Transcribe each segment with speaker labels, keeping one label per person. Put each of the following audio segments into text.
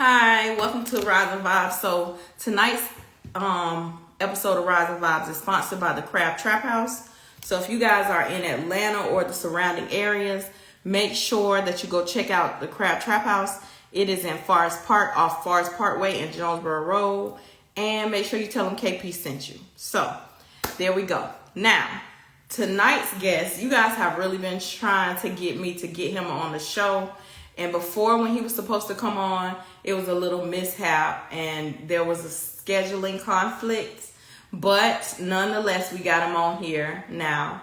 Speaker 1: Hi, welcome to Rydes N Vybes. So tonight's episode of Rydes N Vybes is sponsored by the Crab Trap House. So if you guys are in Atlanta or the surrounding areas, make sure that you go check out the Crab Trap House. It is in Forest Park, off Forest Parkway and Jonesboro Road. And make sure you tell them KP sent you. So there we go. Now, tonight's guest, you guys have really been trying to get me to get him on the show. And before, when he was supposed to come on, it was a little mishap and there was a scheduling conflict. But nonetheless, we got him on here now.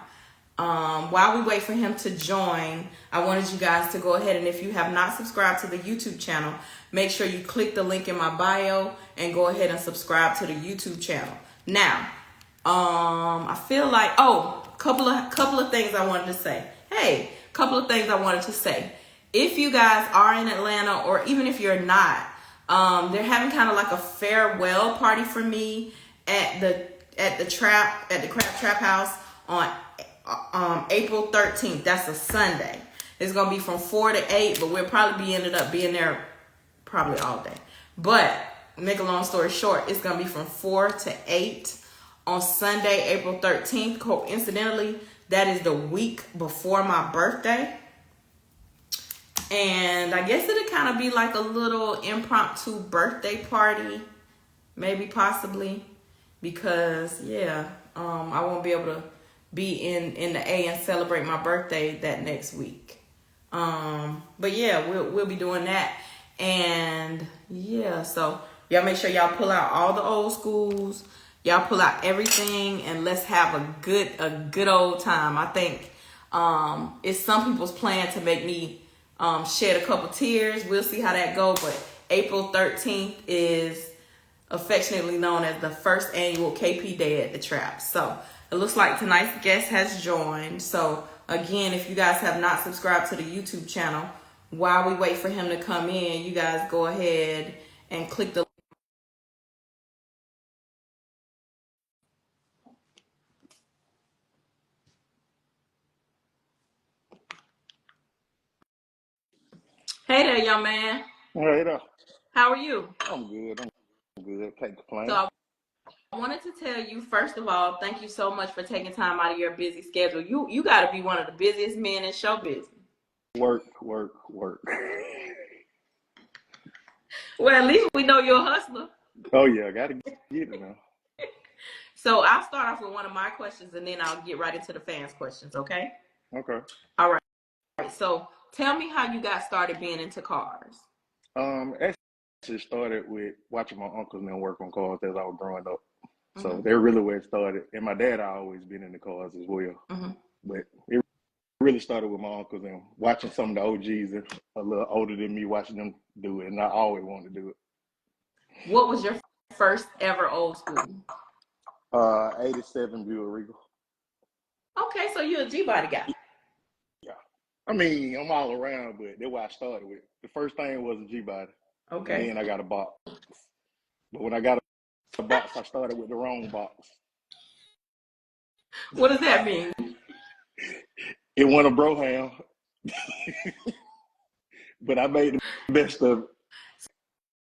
Speaker 1: While we wait for him to join, I wanted you guys to go ahead, and if you have not subscribed to the YouTube channel, make sure you click the link in my bio and go ahead and subscribe to the YouTube channel. Now, I feel like, couple of things I wanted to say. If you guys are in Atlanta, or even if you're not, they're having kind of like a farewell party for me at the Crab Trap House on April 13th. That's a Sunday. It's gonna be from 4 to 8, but we'll probably ended up being there probably all day. But make a long story short, it's gonna be from 4 to 8 on Sunday, April 13th. Coincidentally, that is the week before my birthday. And I guess it'd kind of be like a little impromptu birthday party, maybe possibly, because I won't be able to be in the A and celebrate my birthday that next week. But yeah, we'll be doing that. And yeah, so y'all make sure y'all pull out all the old schools. Y'all pull out everything and let's have a good old time. I think it's some people's plan to make me shed a couple tears. We'll see how that goes. But April 13th is affectionately known as the first annual KP Day at the Trap. So it looks like tonight's guest has joined. So again, if you guys have not subscribed to the YouTube channel, while we wait for him to come in, you guys go ahead and click the Hey there, young man.
Speaker 2: Hey there.
Speaker 1: How are you?
Speaker 2: I'm good. Can't complain.
Speaker 1: So I wanted to tell you, first of all, thank you so much for taking time out of your busy schedule. You got to be one of the busiest men in show business.
Speaker 2: Work.
Speaker 1: Well, at least we know you're a hustler.
Speaker 2: Oh yeah, I gotta get it now.
Speaker 1: So I'll start off with one of my questions, and then I'll get right into the fans' questions, okay?
Speaker 2: Okay.
Speaker 1: All right. So tell me how you got started being into cars.
Speaker 2: Actually started with watching my uncles and them work on cars as I was growing up. So
Speaker 1: Mm-hmm.
Speaker 2: they're really where it started. And my dad, I always been in the cars as well.
Speaker 1: Mm-hmm.
Speaker 2: But it really started with my uncles and watching some of the OGs that are a little older than me, watching them do it. And I always wanted to do it.
Speaker 1: What was your first ever old school?
Speaker 2: 87 Buick Regal.
Speaker 1: Okay, so you're a G-body guy.
Speaker 2: Yeah. I mean, I'm all around, but that's what I started with. The first thing was a G-body.
Speaker 1: Okay.
Speaker 2: And then I got a box. But when I got a box, I started with the wrong box.
Speaker 1: What does that mean?
Speaker 2: It went a Broham. But I made the best of it.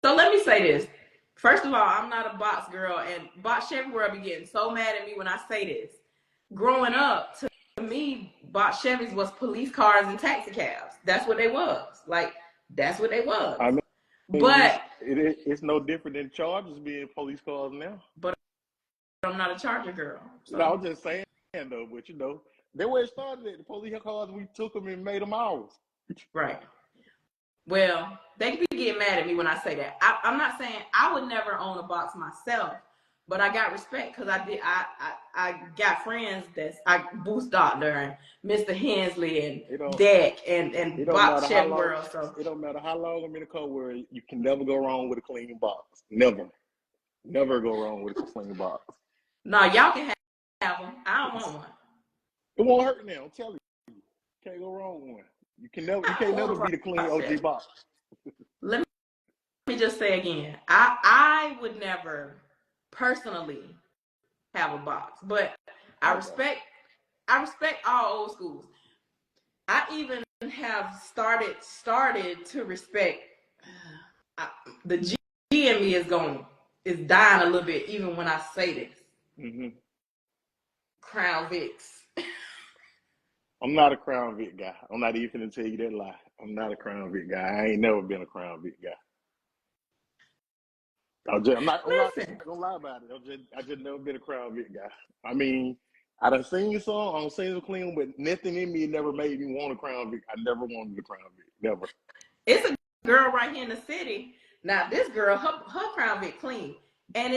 Speaker 1: So let me say this. First of all, I'm not a box girl, and box Chevy world be getting so mad at me when I say this. Growing up, to me, box Chevys was police cars and taxi cabs. That's what they was. That's what they was.
Speaker 2: I mean,
Speaker 1: but
Speaker 2: it's no different than Chargers being police cars now.
Speaker 1: But I'm not a Charger girl. So.
Speaker 2: I was just saying, though, but they where it started at. The police cars, we took them and made them ours.
Speaker 1: Right. Well, they be getting mad at me when I say that. I'm not saying I would never own a box myself, but I got respect because I got friends I Boost Doctor and Mr. Hensley and Deck and Box Chevy World. So
Speaker 2: it don't matter how long I'm in the car where you can never go wrong with a clean box. Never go wrong with a clean box.
Speaker 1: No, y'all can have them. I don't want one.
Speaker 2: It won't hurt now. I'm telling you, can't go wrong with one. You can't never beat a clean OG box.
Speaker 1: Let me just say again, I would never personally have a box, but I respect all old schools. I even have started to respect The G in me is dying a little bit even when I say this.
Speaker 2: Mm-hmm.
Speaker 1: Crown Vics.
Speaker 2: I'm not a Crown Vic guy. I'm not even gonna tell you that lie. I'm not a Crown Vic guy. I ain't never been a Crown Vic guy. I'm not
Speaker 1: Listen,
Speaker 2: gonna lie about it. I just never been a Crown Vic guy. I mean, I done seen some, I done seen some clean, but nothing in me never made me want a Crown Vic. I never wanted a Crown Vic. Never.
Speaker 1: it's a girl right here in the city. Now this girl, her Crown Vic clean, and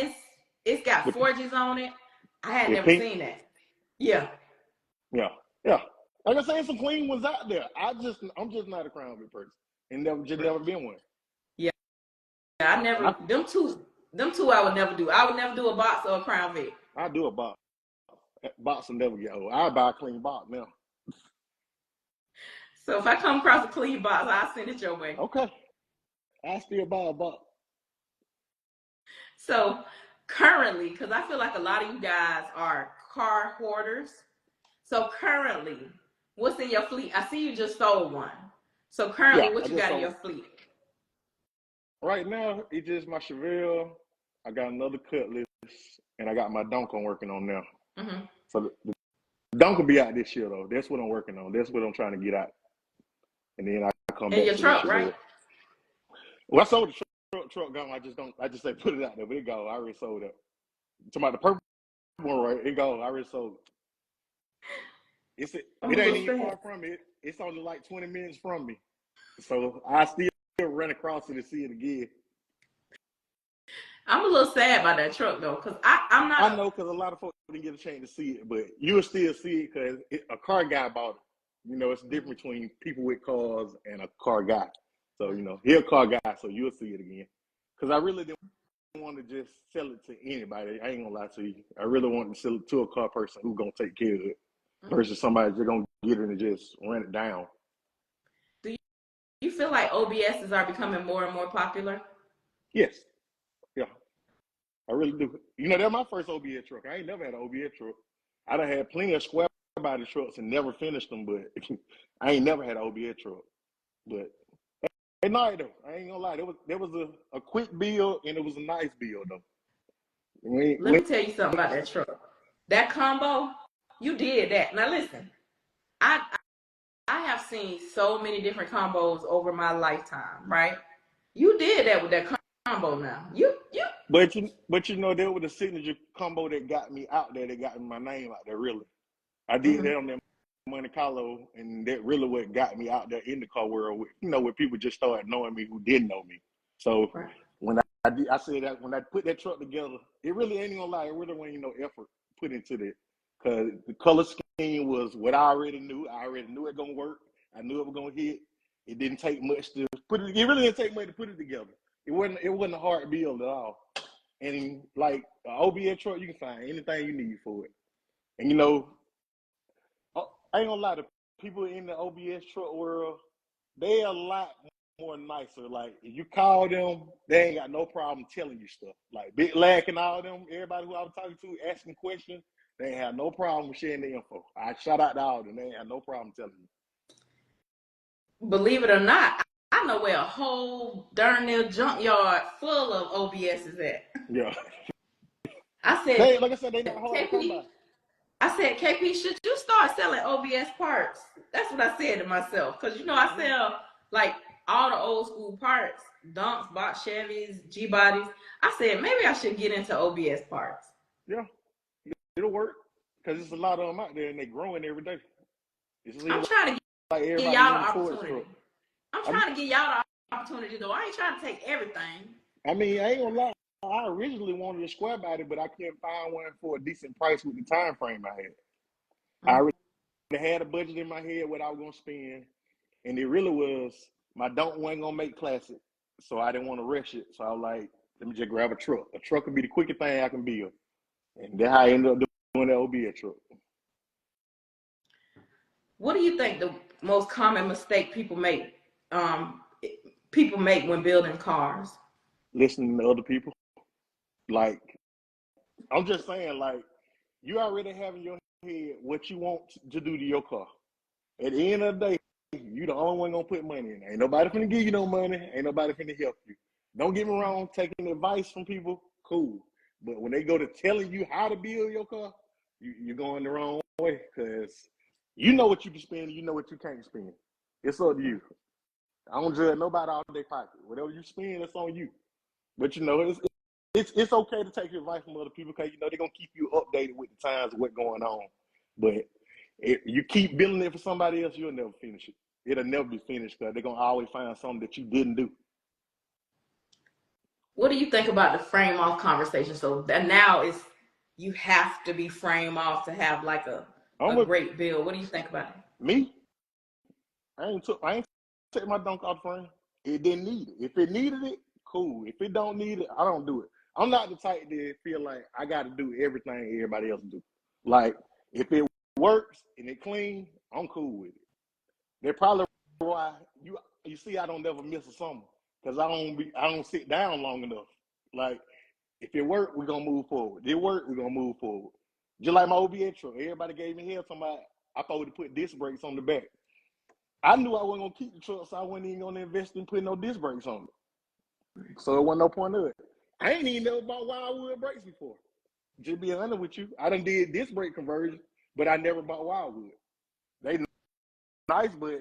Speaker 1: it's got
Speaker 2: The,
Speaker 1: 4Gs on it. I had
Speaker 2: the
Speaker 1: never
Speaker 2: pink,
Speaker 1: seen that. Yeah.
Speaker 2: yeah, yeah. Like I said, some clean ones out there. I'm just not a Crown Vic person, and never been one.
Speaker 1: Yeah. I
Speaker 2: And
Speaker 1: never them two I would never do. I would never do a box or a Crown Vic.
Speaker 2: I do a box. Box will never get old. I buy a clean box now.
Speaker 1: So if I come across a clean box, I'll send it your way.
Speaker 2: Okay, I still buy a box.
Speaker 1: So currently, because I feel like a lot of you guys are car hoarders. So currently, what's in your fleet? I see you just sold one. So
Speaker 2: Yeah,
Speaker 1: currently, what
Speaker 2: I
Speaker 1: you
Speaker 2: just
Speaker 1: got in
Speaker 2: sold.
Speaker 1: your fleet?
Speaker 2: Right now, it's just my Chevelle. I got another Cutlass, and I got my Dunk I'm working on now.
Speaker 1: Mm-hmm.
Speaker 2: So the Dunk will be out this year, though. That's what I'm working on. That's what I'm trying to get out. And then I come
Speaker 1: And
Speaker 2: back
Speaker 1: your
Speaker 2: to the
Speaker 1: truck,
Speaker 2: Chevelle.
Speaker 1: right?
Speaker 2: Well, I sold the truck gone. I just say put it out there, but it go. I already sold it. Talking about the purple one, right? It go. I already sold it. It
Speaker 1: I'm a
Speaker 2: ain't
Speaker 1: little
Speaker 2: even
Speaker 1: sad.
Speaker 2: far from it. It's only like 20 minutes from me. So I still run across it to see it again.
Speaker 1: I'm a little sad about that truck though, because I'm not
Speaker 2: I know because a lot of folks didn't get a chance to see it, but you'll still see it because a car guy bought it. You know, it's different between people with cars and a car guy. So, you know, he's a car guy, so you'll see it again. Because I really didn't want to just sell it to anybody. I ain't going to lie to you. I really wanted to sell it to a car person who's going to take care of it versus somebody just going to get it and just run it down.
Speaker 1: Do you feel like OBSs are becoming more and more popular?
Speaker 2: Yes. Yeah. I really do. You know, they're my first OBS truck. I ain't never had an OBS truck. I done had plenty of square body trucks and never finished them, but I ain't never had an OBS truck. But they nice though. I ain't gonna lie. There was a quick build and it was a nice build though.
Speaker 1: Let me tell you something about that truck. That combo, you did that. Now listen, I I have seen so many different combos over my lifetime, right? You did that with that combo now. You
Speaker 2: but you know there was the signature combo that got me out there, that got my name out there really. I did
Speaker 1: mm-hmm.
Speaker 2: that on that Monte Carlo, and that really what got me out there in the car world. You know, where people just started knowing me who didn't know me. So
Speaker 1: Right.
Speaker 2: when I said that when I put that truck together, it really ain't gonna lie. It really wasn't no effort put into that because the color scheme was what I already knew. I already knew it gonna work. I knew it was gonna hit. It didn't take much to put it. It really didn't take much to put it together. It wasn't a hard build at all. And like an OBS truck, you can find anything you need for it. And you know, I ain't gonna lie, the people in the OBS truck world, they a lot more nicer. Like if you call them, they ain't got no problem telling you stuff. Like Big Lack and all them, everybody who I was talking to asking questions, they ain't have no problem sharing the info. I shout out to all of them, they ain't have no problem telling you.
Speaker 1: Believe it or not, I know where a whole darn near junkyard full of OBS is at.
Speaker 2: Yeah.
Speaker 1: I said,
Speaker 2: They like I said, they not hard to come by.
Speaker 1: KP, I said, KP, should you start selling OBS parts? That's what I said to myself. Because, you know, I sell like all the old school parts, Dunks, box Chevys, G bodies. I said, maybe I should get into OBS parts.
Speaker 2: Yeah, it'll work. Because there's a lot of them out there and they're growing every day. It
Speaker 1: I'm
Speaker 2: seems
Speaker 1: trying to
Speaker 2: like
Speaker 1: give
Speaker 2: everybody
Speaker 1: y'all the
Speaker 2: leaning towards
Speaker 1: opportunity.
Speaker 2: truck.
Speaker 1: I'm trying to give y'all the opportunity, though. I ain't trying to take everything.
Speaker 2: I mean, I ain't gonna lie. I originally wanted a square body, but I couldn't find one for a decent price with the time frame I had. I
Speaker 1: Mm.
Speaker 2: already had a budget in my head what I was gonna spend, and it really was my don't wasn't gonna make classic, so I didn't want to rush it. So I was like, let me just grab a truck. A truck would be the quickest thing I can build, and that's how I ended up doing that OBS truck.
Speaker 1: What do you think the most common mistake um, people make when building cars?
Speaker 2: Listening to other people, like I'm just saying, like you already have in your head what you want to do to your car. At the end of the day, you the only one gonna put money in. Ain't nobody finna give you no money. Ain't nobody finna help you. Don't get me wrong, taking advice from people, cool. But when they go to telling you how to build your car, you're going the wrong way because you know what you can spend, you know what you can't spend. It's up to you. I don't judge nobody out of their pocket. Whatever you spend, it's on you. But you know, it's okay to take advice from other people because you know they're gonna keep you updated with the times of what's going on. But if you keep building it for somebody else, you'll never finish it. It'll never be finished because they're gonna always find something that you didn't do.
Speaker 1: What do you think about the frame off conversation? So that now is you have to be frame off to have like a great build. What do you think about it?
Speaker 2: Me, I ain't take my dunk off frame. It didn't need it. If it needed it, cool. If it don't need it, I don't do it. I'm not the type to feel like I got to do everything everybody else do. Like if it works and it clean, I'm cool with it. They're probably why you see I don't never miss a summer because I don't sit down long enough. Like if it work, we're gonna move forward. If it work, we're gonna move forward. Just like my OBA truck, everybody gave me hell talking about I thought to put disc brakes on the back. I knew I wasn't gonna keep the truck, so I wasn't even gonna invest in putting no disc brakes on it. So it wasn't no point of it. I ain't even know about wildwood brakes before. Just be honest with you, I done did disc brake conversion, but I never bought wildwood. They nice, but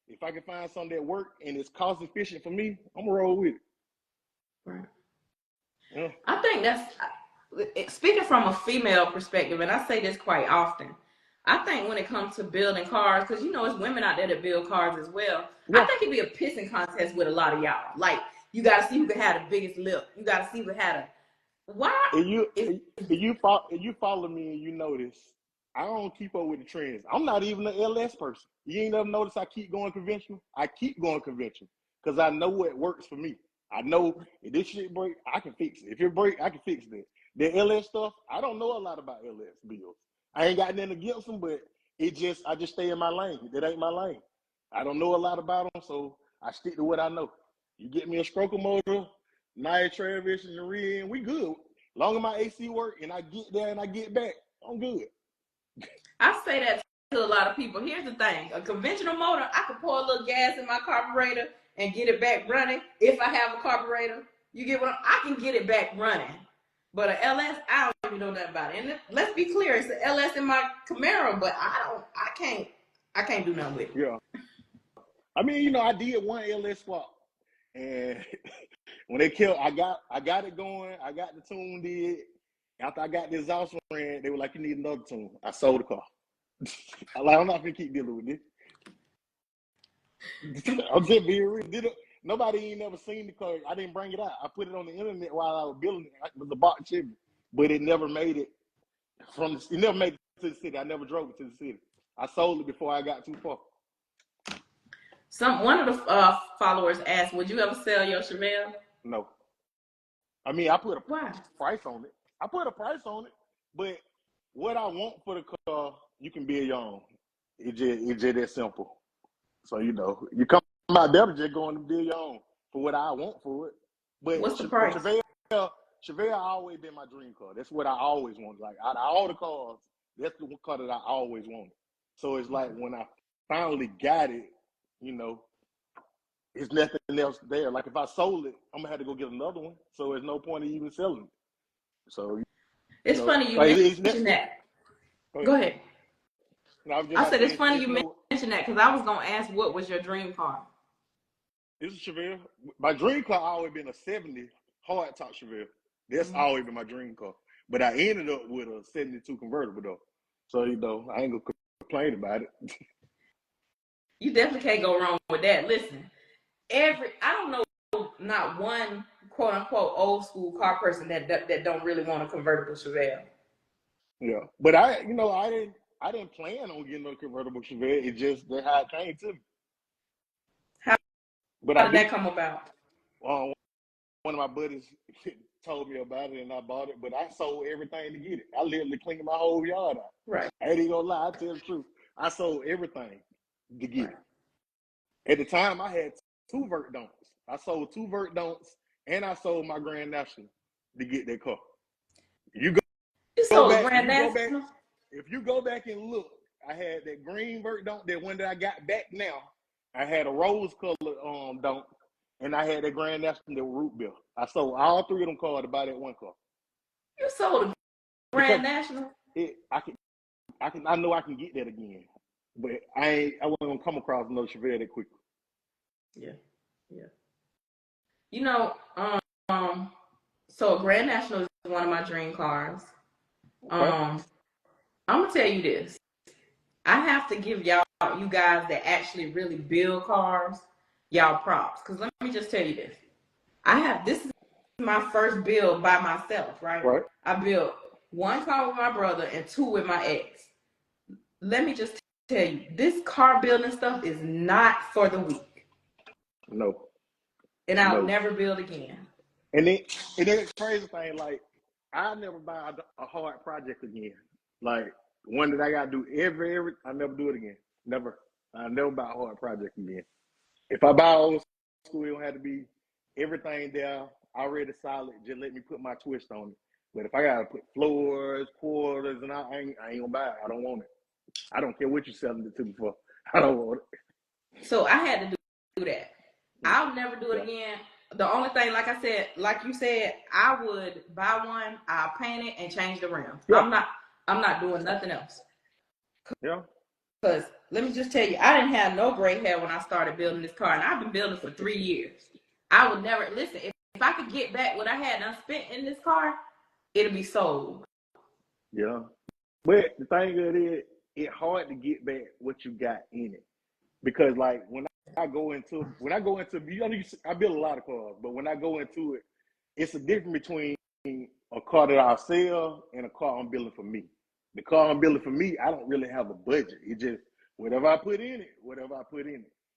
Speaker 2: if I can find something that work and it's cost efficient for me, I'm gonna roll with it.
Speaker 1: Right.
Speaker 2: Yeah.
Speaker 1: I think that's speaking from a female perspective, and I say this quite often. I think when it comes to building cars, because you know it's women out there that build cars as well.
Speaker 2: Yeah.
Speaker 1: I think it'd be a pissing contest with a lot of y'all. Like you got to see who can have the biggest lip. You got to see who had a. Why?
Speaker 2: If you follow me and you notice, I don't keep up with the trends. I'm not even an LS person. You ain't never noticed I keep going conventional. I keep going conventional because I know what works for me. I know if this shit break, I can fix it. If it break, I can fix it. The LS stuff, I don't know a lot about LS builds. I ain't got nothing against them, but I just stay in my lane. That ain't my lane. I don't know a lot about them, so I stick to what I know. You get me a stroker motor, nice transmission, the rear end, we good. Long as my AC work and I get there and I get back, I'm good.
Speaker 1: I say that to a lot of people. Here's the thing: a conventional motor, I can pour a little gas in my carburetor and get it back running. If I have a carburetor, you get what I can get it back running. But a LS, I don't even know nothing about it. And let's be clear, it's the LS in my Camaro, but I can't do nothing with it.
Speaker 2: Yeah. I mean, you know, I did one LS swap, and when they killed, I got it going. I got the tune did. After I got the exhaust ran, they were like, "You need another tune." I sold the car. I'm not gonna keep dealing with this. I'm just being real. Nobody ain't never seen the car. I didn't bring it out. I put it on the internet while I was building it. It was a box Chevy, but it never made it it never made it to the city. I never drove it to the city. I sold it before I got too far.
Speaker 1: One of the followers asked, "Would you ever sell your Chevelle?"
Speaker 2: No. I mean, I put a
Speaker 1: Why?
Speaker 2: price on it. I put a price on it, but what I want for the car, you can build your own. It's just that simple. So, you know, you come out there just going to build your own for what I want for it. But
Speaker 1: What's the price?
Speaker 2: Chevelle always been my dream car. That's what I always wanted. Like, out of all the cars, that's the car that I always wanted. So it's like when I finally got it, you know, it's nothing else there. Like if I sold it, I'm gonna have to go get another one. So there's no point in even selling it. So
Speaker 1: it's funny you
Speaker 2: like
Speaker 1: mentioned that. Go ahead.
Speaker 2: No,
Speaker 1: I said it's funny you mentioned that because I was gonna ask what was your dream car.
Speaker 2: This is Chevelle. My dream car always been a '70 hard top Chevelle. That's always been my dream car. But I ended up with a '72 convertible though. So you know I ain't gonna complain about it.
Speaker 1: You definitely can't go wrong with that. Listen, I don't know not one quote unquote old school car person that don't really want a convertible Chevelle.
Speaker 2: Yeah, but I didn't plan on getting a convertible Chevelle. It just that how it came to me.
Speaker 1: How did that come about?
Speaker 2: One of my buddies told me about it and I bought it, but I sold everything to get it. I literally cleaned my whole yard out.
Speaker 1: Right.
Speaker 2: I ain't even gonna lie, I tell the truth. I sold everything to get it. At the time, I had 2 vert don'ts. I sold 2 vert don'ts and I sold my Grand National to get that car.
Speaker 1: You sold Grand National?
Speaker 2: If you go back and look, I had that green vert don't, that one that I got back now. I had a rose colored don't, and I had that Grand National root beer. I sold all three of them cars to buy that one car.
Speaker 1: You sold a Grand National?
Speaker 2: I know I can get that again, but I wasn't gonna come across another Chevelle that quickly.
Speaker 1: Yeah. You know, so a Grand National is one of my dream cars.
Speaker 2: Okay.
Speaker 1: I'm gonna tell you this. I have to give you guys that actually really build cars, y'all props. Cause let me just tell you this. This is my first build by myself, right?
Speaker 2: Right.
Speaker 1: I built one car with my brother and two with my ex. Let me just tell you, this car building stuff is not for the weak.
Speaker 2: No.
Speaker 1: And I'll never build again.
Speaker 2: And then crazy thing, like, I never buy a hard project again. Like, one that I gotta do every I never do it again. Never. I never buy a hard project again. If I buy old school, it don't have to be everything there already solid. Just let me put my twist on it. But if I gotta put floors, quarters, and I ain't gonna buy it. I don't want it. I don't care what you're selling it to me for. I don't want it.
Speaker 1: So I had to do that. I'll never do it again. The only thing, like you said, I would buy one, I'll paint it and change the rims. Yeah. I'm not doing nothing else.
Speaker 2: Yeah.
Speaker 1: Because let me just tell you, I didn't have no gray hair when I started building this car, and I've been building for 3 years. I would never listen. If I could get back what I had spent in this car, it'll be sold.
Speaker 2: Yeah. But the thing of it is, it's hard to get back what you got in it. Because like when I go into I build a lot of cars, but when I go into it, it's a difference between a car that I sell and a car I'm building for me. The car I'm building for me, I don't really have a budget. It just whatever I put in it.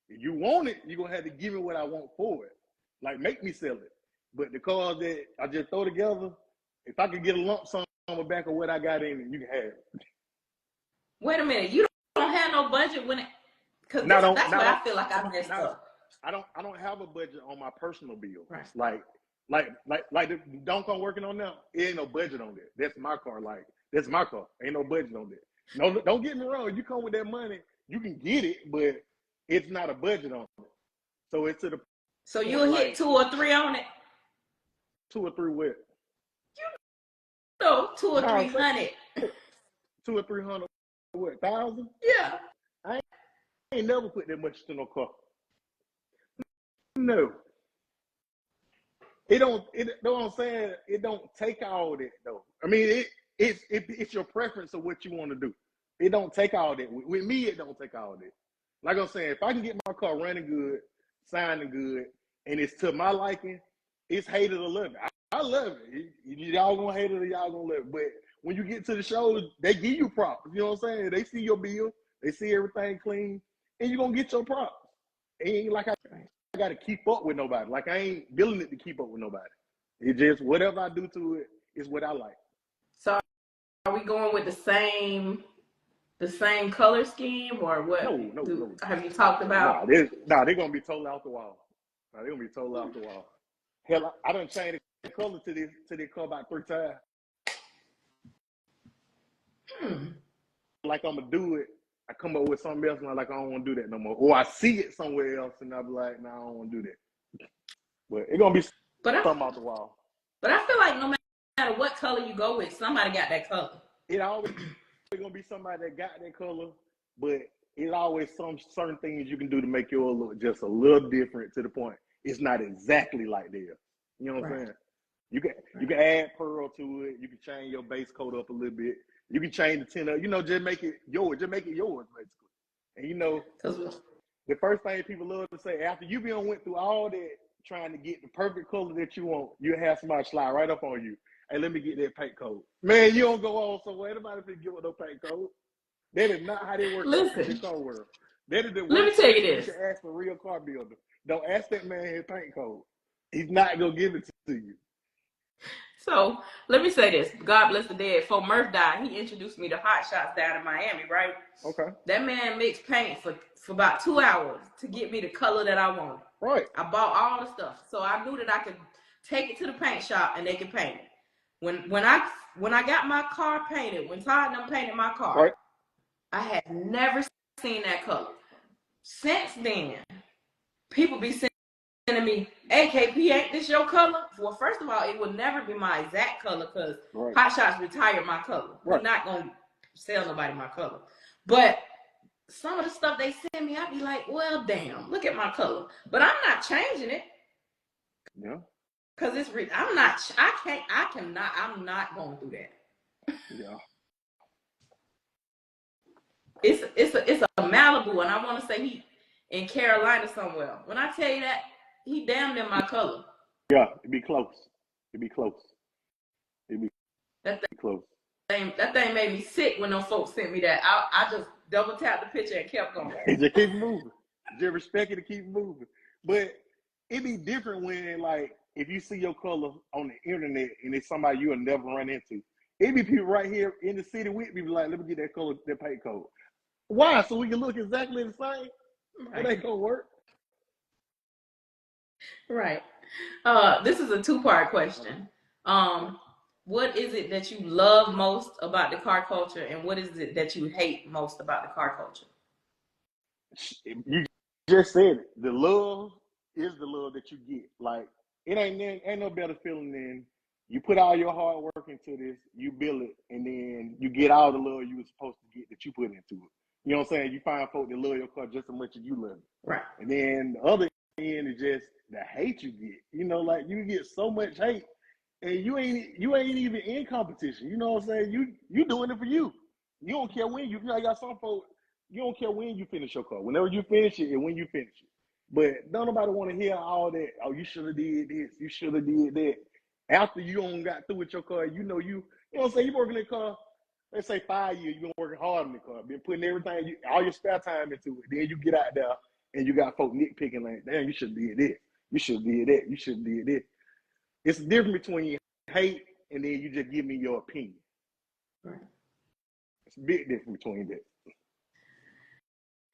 Speaker 2: If you want it, you're gonna have to give me what I want for it. Like make me sell it. But the cars that I just throw together, if I could get a lump sum on the back of what I got in it, you can have it.
Speaker 1: Wait a minute, you don't have no budget when it. Because that's where I feel like I messed up.
Speaker 2: I don't have a budget on my personal bill. Right. Like the Don't Come working on now, it ain't no budget on that. That's my car. Like that's my car. Ain't no budget on that. No, don't get me wrong. You come with that money, you can get it, but it's not a budget on it. So it's to the.
Speaker 1: So you'll hit 2 or 3 on it.
Speaker 2: 2 or 3 what?
Speaker 1: You know, 2 or 300.
Speaker 2: 2 or 300 what? 1,000?
Speaker 1: Yeah.
Speaker 2: I ain't never put that much to no car. No. It don't. It know what I'm saying? It don't take all that though. I mean, it's your preference of what you want to do. It don't take all that. With me, it don't take all that. Like I'm saying, if I can get my car running good, sounding good, and it's to my liking, it's hated or love it. I love it. Y'all gonna hate it or y'all gonna love it. But when you get to the shows, they give you props. You know what I'm saying? They see your bill, they see everything clean, and you're gonna get your props. It ain't like I got to keep up with nobody. Like I ain't building it to keep up with nobody. It just whatever I do to it is what I like.
Speaker 1: So are we going with the same color scheme or what?
Speaker 2: No.
Speaker 1: Have you talked about?
Speaker 2: They're gonna be totally off the wall. They're gonna be totally off the wall. Hell, I done changed the color to this car about 3 times. Like I'm gonna do it. I come up with something else and I'm like, I don't want to do that no more. Or I see it somewhere else and I'll be like, no, I don't want to do that. But it's gonna be something off the wall.
Speaker 1: But I feel like no matter what color you go with, somebody got that color.
Speaker 2: It always gonna be somebody that got that color, but it's always some certain things you can do to make yours look just a little different to the point it's not exactly like theirs. You know what I'm saying? You can add pearl to it. You can change your base coat up a little bit. You can change the tint up. You know, just make it yours. Just make it yours, basically. And you know, the first thing people love to say after you went through all that trying to get the perfect color that you want, you have somebody slide right up on you. Hey, let me get that paint coat. Man, you don't go on somewhere. Nobody can give up no paint coat. That is not how they work in the car world. That is the
Speaker 1: let me tell you this.
Speaker 2: You should ask for a real car builder. Don't ask that man his paint coat. He's not gonna give it to you.
Speaker 1: So let me say this. God bless the dead. Before Murph died, he introduced me to Hot Shots down in Miami, right?
Speaker 2: Okay.
Speaker 1: That man mixed paint for about 2 hours to get me the color that I wanted.
Speaker 2: Right.
Speaker 1: I bought all the stuff. So I knew that I could take it to the paint shop and they could paint it. When I got my car painted, when Todd and them painted my car, right, I had never seen that color. Since then, people be sending me, AKP, ain't this your color? Well, first of all, it would never be my exact color because Hot Shots retired my color. We're not going to sell nobody my color. But some of the stuff they send me, I'd be like, well, damn, look at my color. But I'm not changing it.
Speaker 2: Yeah.
Speaker 1: Because I'm not going to do that.
Speaker 2: Yeah.
Speaker 1: It's a Malibu, and I want to say he in Carolina somewhere. When I tell you that, he damn near my color.
Speaker 2: Yeah, it'd be close. It'd be close. Close.
Speaker 1: That thing made me sick when those folks sent me that. I just double tapped the picture and kept going.
Speaker 2: Just keep moving. Just respect it to keep moving. But it'd be different when, like, if you see your color on the internet and it's somebody you'll never run into. It'd be people right here in the city with me, like, let me get that color, that paint code. Why? So we can look exactly the same? Right. It ain't gonna work.
Speaker 1: Right. This is a two-part question. What is it that you love most about the car culture, and what is it that you hate most about the car culture?
Speaker 2: You just said it. The love is the love that you get. Like, it ain't no better feeling than you put all your hard work into this, you build it, and then you get all the love you were supposed to get that you put into it. You know what I'm saying? You find folk that love your car just as much as you love it.
Speaker 1: Right. And
Speaker 2: then the other end is just the hate you get. You know, like, you get so much hate, and you ain't even in competition. You know what I'm saying? You doing it for you. You don't care when you got some folks. You don't care when you finish your car. Whenever you finish it and when you finish it. But don't nobody want to hear all that. Oh, you should have did this. You should have did that. After you don't got through with your car, you know what I'm saying? You working in the car. Let's say 5 years. You've been working hard in the car. Been putting everything, all your spare time into it. Then you get out there and you got folk nitpicking like, damn, you should have did this. You should have did that. You should have did this. It's the difference between hate and then you just give me your opinion. Right. It's a big difference between that.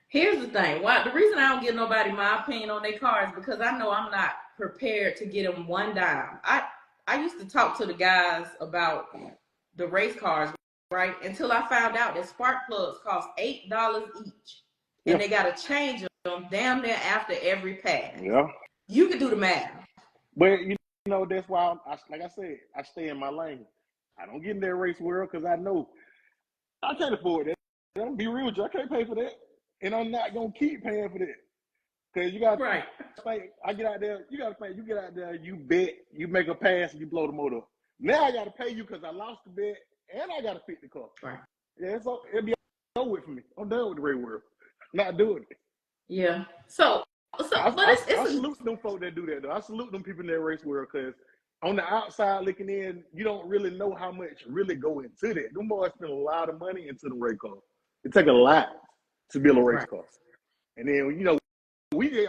Speaker 1: Here's the thing. The reason I don't give nobody my opinion on their car is because I know I'm not prepared to get them one dime. I used to talk to the guys about the race cars, right? Until I found out that spark plugs cost $8 each. And they got to change them damn near after every pass.
Speaker 2: Yeah.
Speaker 1: You can do the math.
Speaker 2: But, you know, that's why, like I said, I stay in my lane. I don't get in that race world because I know I can't afford that. I'm going to be real with you. I can't pay for that. And I'm not going to keep paying for that. Because you got to think, I get out there, you got to think, you get out there, you bet, you make a pass, and you blow the motor up. Now I got to pay you because I lost the bet, and I got to fix the car.
Speaker 1: Right.
Speaker 2: Yeah, so it'll be over with for me. I'm done with the race world. I'm not doing it.
Speaker 1: Yeah.
Speaker 2: I salute them folks that do that, though. I salute them people in that race world because on the outside looking in, you don't really know how much really go into that. Them boys spend a lot of money into the race car. It take a lot to build a race car. And then, you know,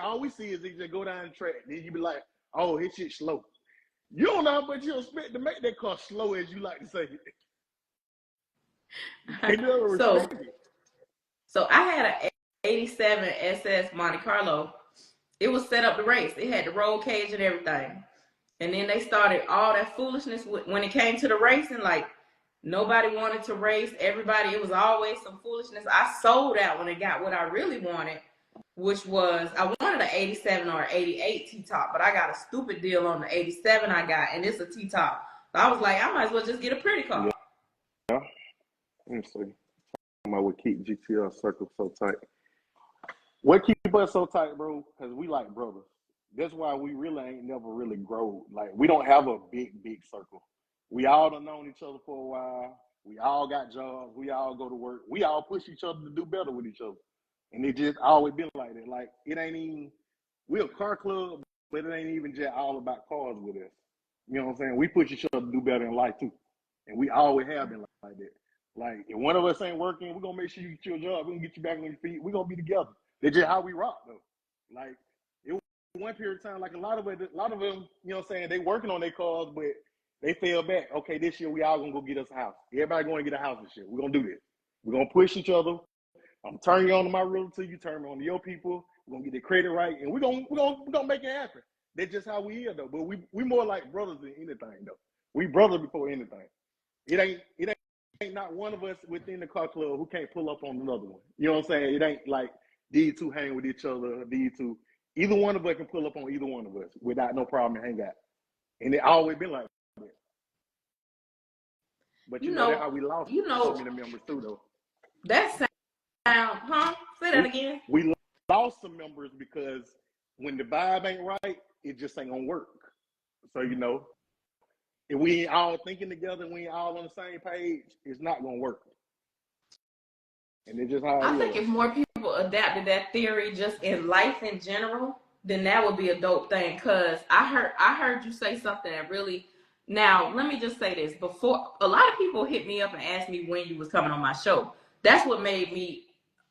Speaker 2: all we see is they just go down the track. Then you be like, oh, his shit slow. You don't know how much you expect to make that car slow, as you like to say.
Speaker 1: So I had an 87 SS Monte Carlo. It was set up to race. It had the roll cage and everything. And then they started all that foolishness when it came to the racing. Like, nobody wanted to race. Everybody, it was always some foolishness. I sold out when it got what I really wanted, which was, I wanted an 87 or an 88 T-top, but I got a stupid deal on the 87 I got, and it's a T-top. So I was like, I might as well just get a pretty car.
Speaker 2: Yeah. Let me see. What keep GTL circle so tight? What keep us so tight, bro? Because we like brothers. That's why we really ain't never really grown. Like, we don't have a big circle. We all done known each other for a while. We all got jobs. We all go to work. We all push each other to do better with each other. And it just always been like that. Like, it ain't even, we're a car club, but it ain't even just all about cars with us. You know what I'm saying? We push each other to do better in life, too. And we always have been like that. Like, if one of us ain't working, we're going to make sure you get your job. We're going to get you back on your feet. We're going to be together. That's just how we rock, though. Like, it was one period of time, like a lot of them, you know what I'm saying, they working on their cars, but they fell back. Okay, this year we all going to go get us a house. Everybody going to get a house this year. We're going to do this. We're going to push each other. I'm turning you on to my realtor. You turn me on to your people. We're going to get the credit right, and we're gonna make it happen. That's just how we are, though. But we more like brothers than anything, though. We brothers before anything. It ain't not one of us within the car club who can't pull up on another one. You know what I'm saying? It ain't like these two hang with each other. These two, Either one of us can pull up on either one of us without no problem and hang out. And it always been like that. But that's how we lost so many members too, though.
Speaker 1: That sound, huh? Say that again.
Speaker 2: We lost some members because when the vibe ain't right, it just ain't gonna work. So if we ain't all thinking together, we ain't all on the same page, it's not gonna work. And it's just how it is.
Speaker 1: I think if more people adapted that theory just in life in general, then that would be a dope thing. Cause I heard you say something that really. Now let me just say this: before a lot of people hit me up and asked me when you was coming on my show. That's what made me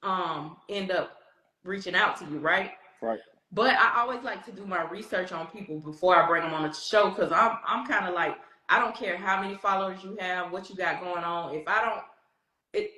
Speaker 1: end up reaching out to you, right?
Speaker 2: Right.
Speaker 1: But I always like to do my research on people before I bring them on the show, because I'm kind of like, I don't care how many followers you have, what you got going on. If I don't, it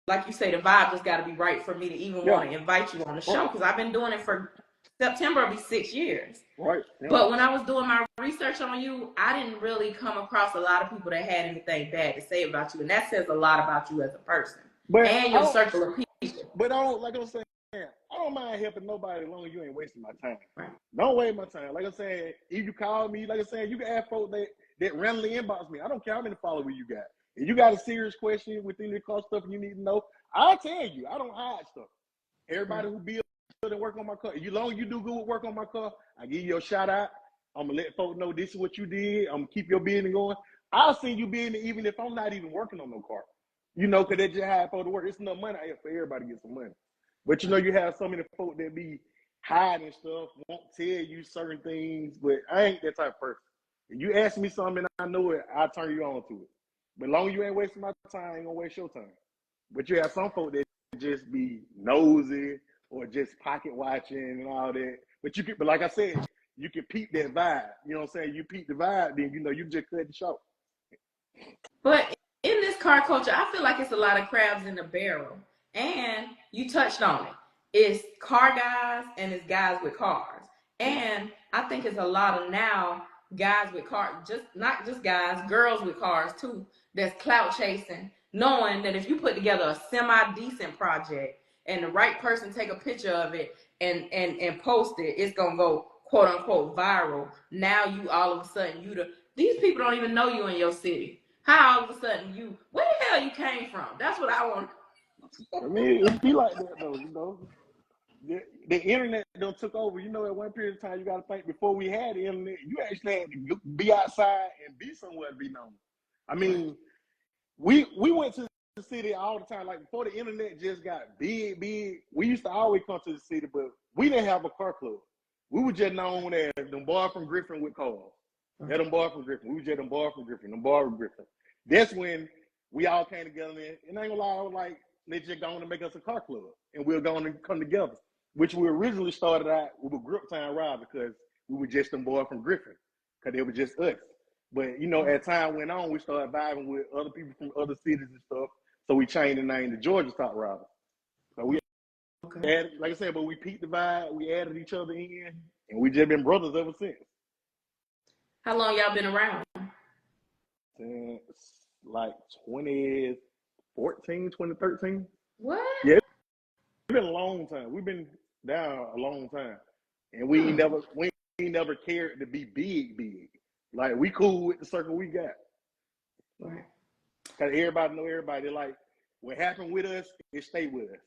Speaker 1: like you say, the vibe just got to be right for me to even want to invite you on the show, because I've been doing it for September, it'll be 6 years.
Speaker 2: Right. Yeah.
Speaker 1: But when I was doing my research on you, I didn't really come across a lot of people that had anything bad to say about you, and that says a lot about you as a person and your circle of people.
Speaker 2: But like I'm saying, I don't mind helping nobody as long as you ain't wasting my time.
Speaker 1: Right.
Speaker 2: Don't waste my time. Like I'm saying, if you call me, like I'm saying, you can ask folks that randomly inbox me. I don't care how many followers you got. If you got a serious question within the car stuff you need to know, I'll tell you. I don't hide stuff. Everybody who build and work on my car, as long as you do good work on my car, I give you a shout out. I'm going to let folks know this is what you did. I'm going to keep your business going. I'll send you business even if I'm not even working on no car. Because that's just how it's supposed to work. It's enough money out here for everybody to get some money. But you have so many folks that be hiding stuff, won't tell you certain things, but I ain't that type of person. If you ask me something and I know it, I'll turn you on to it. But as long as you ain't wasting my time, I ain't gonna waste your time. But you have some folks that just be nosy or just pocket watching and all that. But like I said, you can peep that vibe. You know what I'm saying? You peep the vibe, then you just cut the show.
Speaker 1: But in this car culture, I feel like it's a lot of crabs in the barrel. And you touched on it. It's car guys and it's guys with cars. And I think it's a lot of now guys with cars, not just guys, girls with cars too, that's clout chasing, knowing that if you put together a semi-decent project and the right person take a picture of it and post it, it's gonna go quote unquote viral. Now you all of a sudden these people don't even know you in your city. How all of a sudden where the hell you came from? That's what I want.
Speaker 2: I mean, it be like that though, The internet done took over. At one period of time, you got to think, before we had the internet, you actually had to be outside and be somewhere to be known. I mean, we went to the city all the time. Like, before the internet just got big, we used to always come to the city, but we didn't have a car club. We were just known as them boys from Griffin with cars. They're them boys from Griffin. We were just them boys from Griffin, them boys from Griffin. That's when we all came together. And I ain't gonna lie, I was like, let's just go on and make us a car club. And we're going to come together. Which we originally started out with a Grip Time Ride, because we were just them boys from Griffin, because they were just us. But, as time went on, we started vibing with other people from other cities and stuff. So we changed the name to Georgia Top Riders. So we added, like I said, but we peaked the vibe, we added each other in, and we just been brothers ever since.
Speaker 1: How long y'all been around?
Speaker 2: Since like 2014, 2013.
Speaker 1: What?
Speaker 2: Yeah, it's been a long time. We've been down a long time, and we ain't never cared to be big. Like, we cool with the circle we got.
Speaker 1: Right.
Speaker 2: Cause everybody know everybody. Like, what happened with us, it stayed with us.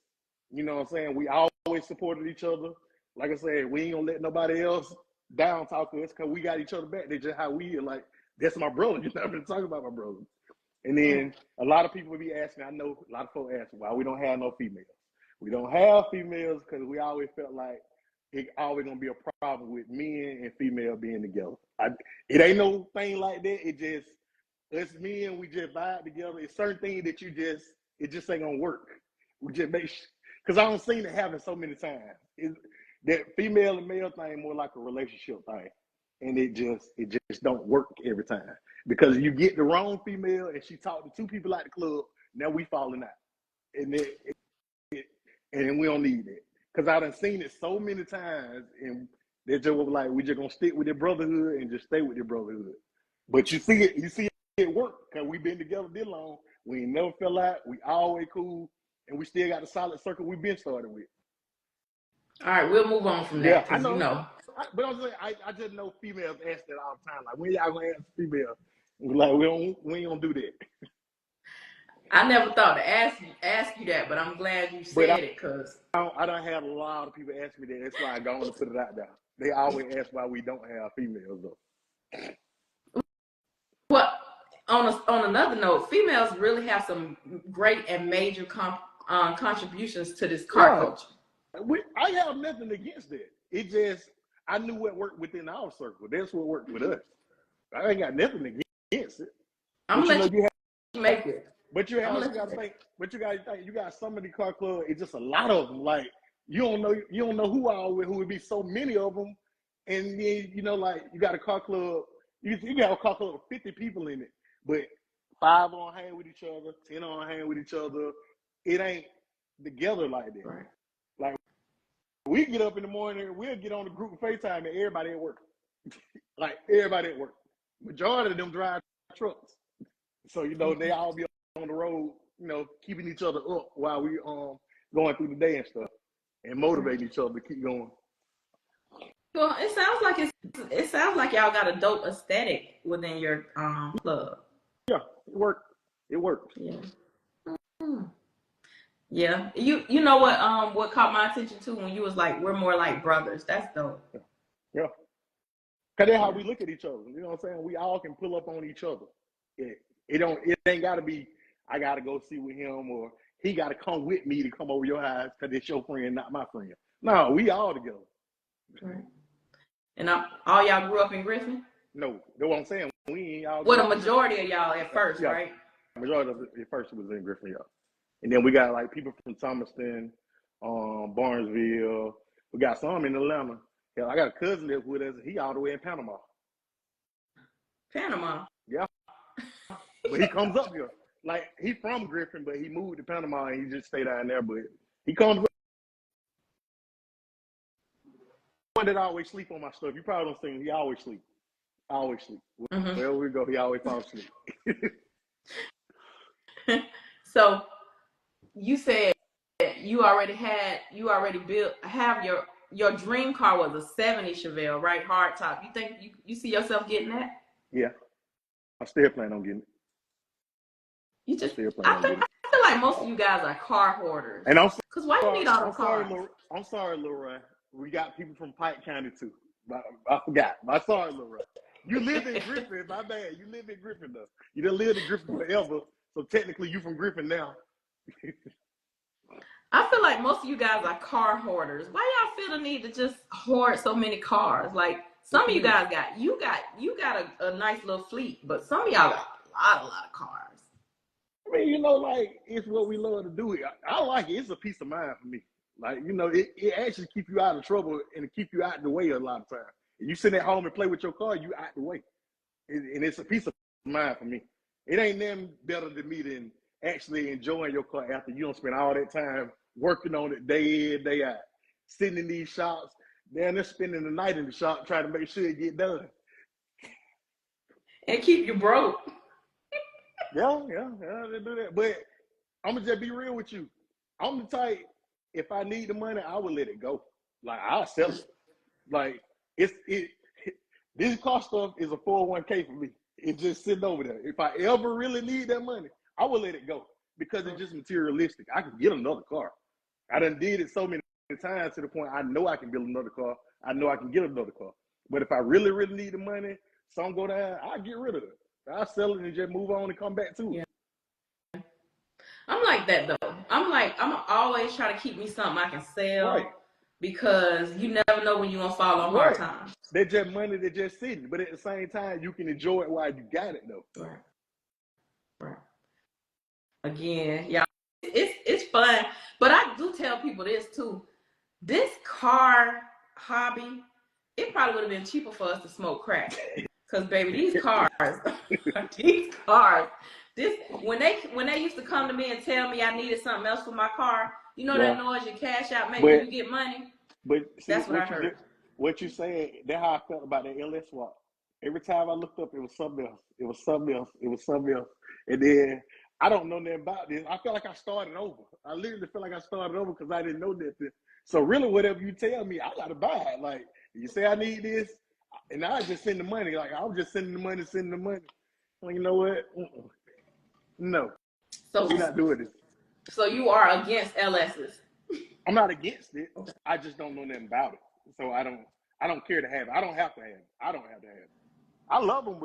Speaker 2: You know what I'm saying? We always supported each other. Like I said, we ain't gonna let nobody else down talk to us, because we got each other back. That's just how we are. Like, that's my brother. You never talk about my brother. And then a lot of people would be asking, I know a lot of folks ask why we don't have no females. We don't have females because we always felt like it always gonna be a problem with men and female being together. It ain't no thing like that. It just, us men, we just vibe together. It's certain things that it just ain't gonna work. We just make because I don't seen it happen so many times. That female and male thing more like a relationship thing, and it just don't work every time, because you get the wrong female and she talked to two people at the club. Now we falling out, and and we don't need it, because I done seen it so many times, and they just was like, we just gonna stick with the brotherhood and just stay with the brotherhood. But you see it work, because we been together this long. We ain't never fell out. We always cool, and we still got the solid circle we been started with.
Speaker 1: All right, we'll move on from
Speaker 2: Yeah,
Speaker 1: that
Speaker 2: I
Speaker 1: because you
Speaker 2: know.
Speaker 1: know.
Speaker 2: But I'm saying, I just know females ask that all the time. Like, when y'all gonna ask females? Like, we ain't gonna do that.
Speaker 1: I never thought to ask you that, but I'm glad you
Speaker 2: But
Speaker 1: said it because
Speaker 2: I don't have a lot of people ask me that. That's why I go on to put it out there. They always ask why we don't have females though.
Speaker 1: what on another note, females really have some great and major contributions to this car
Speaker 2: Yeah,
Speaker 1: culture.
Speaker 2: I have nothing against that. It just I knew what worked within our circle. That's what worked with us. I ain't got nothing against it.
Speaker 1: I'm
Speaker 2: But
Speaker 1: gonna
Speaker 2: you know,
Speaker 1: let
Speaker 2: you
Speaker 1: you make it.
Speaker 2: But you
Speaker 1: I'm gonna
Speaker 2: also
Speaker 1: let you
Speaker 2: got to
Speaker 1: make it.
Speaker 2: think. But you got to think. You got some of the car club. It's just a lot of them. Like you don't know who all who would be so many of them, and then like you got a car club. You got a car club with 50 people in it, but 5 on hang with each other, 10 on hang with each other. It ain't together like that.
Speaker 1: Right.
Speaker 2: Like we get up in the morning, we'll get on the group FaceTime, and everybody at work. Like everybody at work. Majority of them drive trucks. So they all be on the road, keeping each other up while we going through the day and stuff, and motivating each other to keep going.
Speaker 1: Well, it sounds like y'all got a dope aesthetic within your club.
Speaker 2: Yeah, it worked. It worked.
Speaker 1: Yeah. Mm. Yeah. You know what caught my attention too when you was like, we're more like brothers. That's dope.
Speaker 2: Yeah, cause that's how
Speaker 1: Yeah.
Speaker 2: we look at each other. You know what I'm saying? We all can pull up on each other. It ain't got to be. I gotta go see with him, or he got to come with me to come over your house because it's your friend, not my friend. No, we all together.
Speaker 1: Right. And all y'all grew up in Griffin?
Speaker 2: No, that's what I'm saying. We ain't all
Speaker 1: Well,
Speaker 2: grew
Speaker 1: the
Speaker 2: up in
Speaker 1: majority of y'all at
Speaker 2: Griffin.
Speaker 1: first,
Speaker 2: Yeah,
Speaker 1: right?
Speaker 2: majority of it first was in Griffin, yeah. And then we got like people from Thomaston, Barnesville. We got some in Atlanta. Hell, I got a cousin that with us. He all the way in Panama.
Speaker 1: Panama.
Speaker 2: Yeah, but he comes up here. Like he from Griffin, but he moved to Panama and he just stayed down there. But he comes. One that always sleep on my stuff. You probably don't see him. He always sleep. Always sleep.
Speaker 1: Mm-hmm.
Speaker 2: Wherever we go, he always falls asleep.
Speaker 1: So you said you already have your dream car was a 70 Chevelle, right? Hardtop. You think you see yourself getting that?
Speaker 2: Yeah, I still plan on getting it.
Speaker 1: You
Speaker 2: I
Speaker 1: just
Speaker 2: still plan
Speaker 1: I
Speaker 2: on
Speaker 1: think
Speaker 2: getting it.
Speaker 1: I feel like most of you guys are car hoarders.
Speaker 2: And
Speaker 1: Cause why you need all the cars?
Speaker 2: I'm sorry, Leroy. We got people from Pike County too. I forgot. I'm sorry, Leroy. You live in Griffin. My bad. You live in Griffin though. You done lived in Griffin forever. So technically, you from Griffin now.
Speaker 1: I feel like most of you guys are car hoarders. Why y'all feel the need to just hoard so many cars? Like some
Speaker 2: What
Speaker 1: of
Speaker 2: you
Speaker 1: you
Speaker 2: mean?
Speaker 1: guys got a nice little fleet, but some of y'all got a lot of cars.
Speaker 2: I mean, like it's what we love to do. I like it. It's a peace of mind for me. Like, it actually keep you out of trouble and keep you out of the way a lot of times. If you sit at home and play with your car, you out the way. And it's a peace of mind for me. It ain't nothing better to me than actually enjoying your car after you don't spend all that time working on it day in, day out. Sitting in these shops, they're spending the night in the shop trying to make sure it get done.
Speaker 1: And keep you broke.
Speaker 2: Yeah, they do that. But I'm gonna just be real with you. I'm the type, if I need the money, I will let it go. Like I'll sell it. Like it this car stuff is a 401k for me. It's just sitting over there. If I ever really need that money, I will let it go because it's just materialistic. I can get another car. I done did it so many times to the point I know I can build another car. I know I can get another car. But if I really, really need the money, some go down, I'll get rid of it. I'll sell it and just move on and come back to it.
Speaker 1: Yeah. I'm like that though. I'm always try to keep me something I can sell
Speaker 2: Right.
Speaker 1: because you never know when you're gonna fall on hard
Speaker 2: Right.
Speaker 1: times.
Speaker 2: They're just money, they're just sitting. But at the same time, you can enjoy it while you got it though.
Speaker 1: Right. Right. Again, y'all, it's fun. But I do tell people this too. This car hobby, it probably would have been cheaper for us to smoke crack. Cause baby, these cars, this when they used to come to me and tell me I needed something else for my car, you know that noise your cash out make when you get money?
Speaker 2: But see
Speaker 1: That's what I heard.
Speaker 2: What you saying, that's how I felt about the LS swap. Every time I looked up, it was something else. It was something else. It was something else. And then I don't know nothing about this. I feel like I started over. I literally feel like I started over because I didn't know nothing. So really, whatever you tell me, I gotta buy it. Like you say, I need this, and I just send the money. Like I was just sending the money, sending the money. Well, you know what? No,
Speaker 1: So,
Speaker 2: we're not doing this.
Speaker 1: so you are against LSs?
Speaker 2: I'm not against it.
Speaker 1: Okay.
Speaker 2: I just don't know nothing about it. So I don't care to have it. I don't have to have it. I don't have to have it. I love them,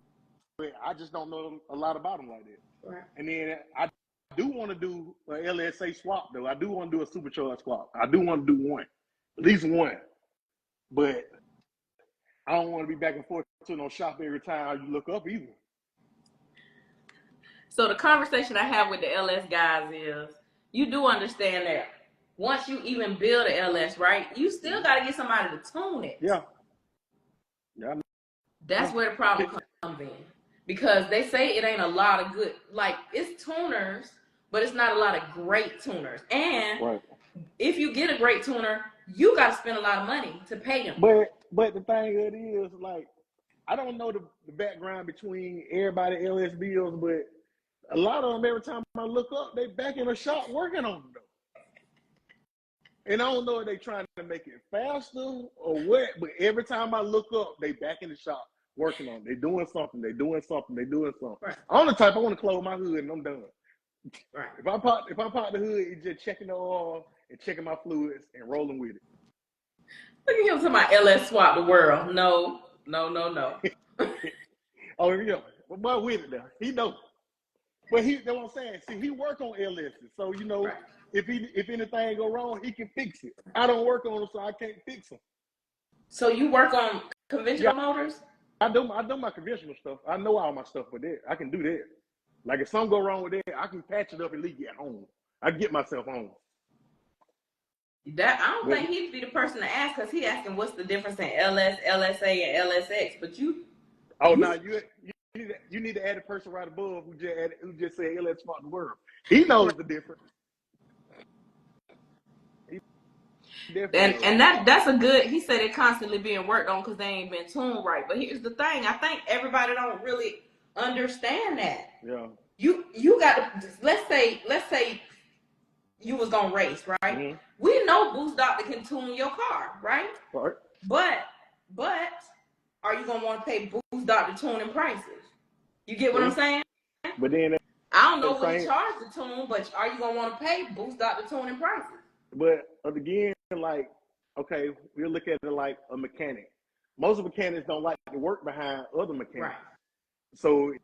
Speaker 2: but I just don't know a lot about them like that.
Speaker 1: Right.
Speaker 2: And then I do want to do a LSA swap though. I do want to do a supercharged swap. I do want to do one, at least one. But I don't want to be back and forth to no shop every time you look up either.
Speaker 1: So the conversation I have with the LS guys is, you do understand that once you even build a LS, right, you still got to get somebody to tune it.
Speaker 2: Yeah. Yeah.
Speaker 1: That's where the problem comes in. Because they say it ain't a lot of good, like, it's tuners, but it's not a lot of great tuners. And
Speaker 2: right.
Speaker 1: If you get a great tuner, you got to spend a lot of money to pay them.
Speaker 2: But the thing it is, like, I don't know the background between everybody LS bills, but a lot of them, every time I look up, they back in the shop working on them, though. And I don't know if they trying to make it faster or what, but every time I look up, they back in the shop working on it. They doing something. They doing something. They doing something.
Speaker 1: Right.
Speaker 2: I'm the type I want to close my hood and I'm done.
Speaker 1: Right.
Speaker 2: If I pop the hood, it's just checking the oil and checking my fluids and rolling with it.
Speaker 1: Look at him talking about LS swap the world. No.
Speaker 2: Oh yeah, but boy with it now. He know. But that's what I'm saying. See, he work on LSs, so you know, right. if anything go wrong, he can fix it. I don't work on them, so I can't fix them.
Speaker 1: So you work on conventional motors?
Speaker 2: I do my conventional stuff. I know all my stuff with that. I can do that. Like if something go wrong with that, I can patch it up and at least get home. I get myself home.
Speaker 1: That I don't think he'd be the person to ask, because he asking what's the difference in LS, LSA, and LSX. But you.
Speaker 2: Oh no, you need to add a person right above who just said LS swap the world. He knows the difference.
Speaker 1: And that's a good. He said it constantly being worked on because they ain't been tuned right. But here's the thing: I think everybody don't really understand that.
Speaker 2: Yeah.
Speaker 1: You got to let's say you was gonna race, right?
Speaker 2: Mm-hmm.
Speaker 1: We know Boost Doctor can tune your car, right?
Speaker 2: Right.
Speaker 1: But are you gonna want to pay Boost Doctor tuning prices? You get what I'm saying?
Speaker 2: But then
Speaker 1: I don't know what he charged to tune, but are you gonna want to pay Boost Doctor tuning prices?
Speaker 2: But again, like, okay, we'll look at it like a mechanic. Most mechanics don't like to work behind other mechanics.
Speaker 1: Right.
Speaker 2: So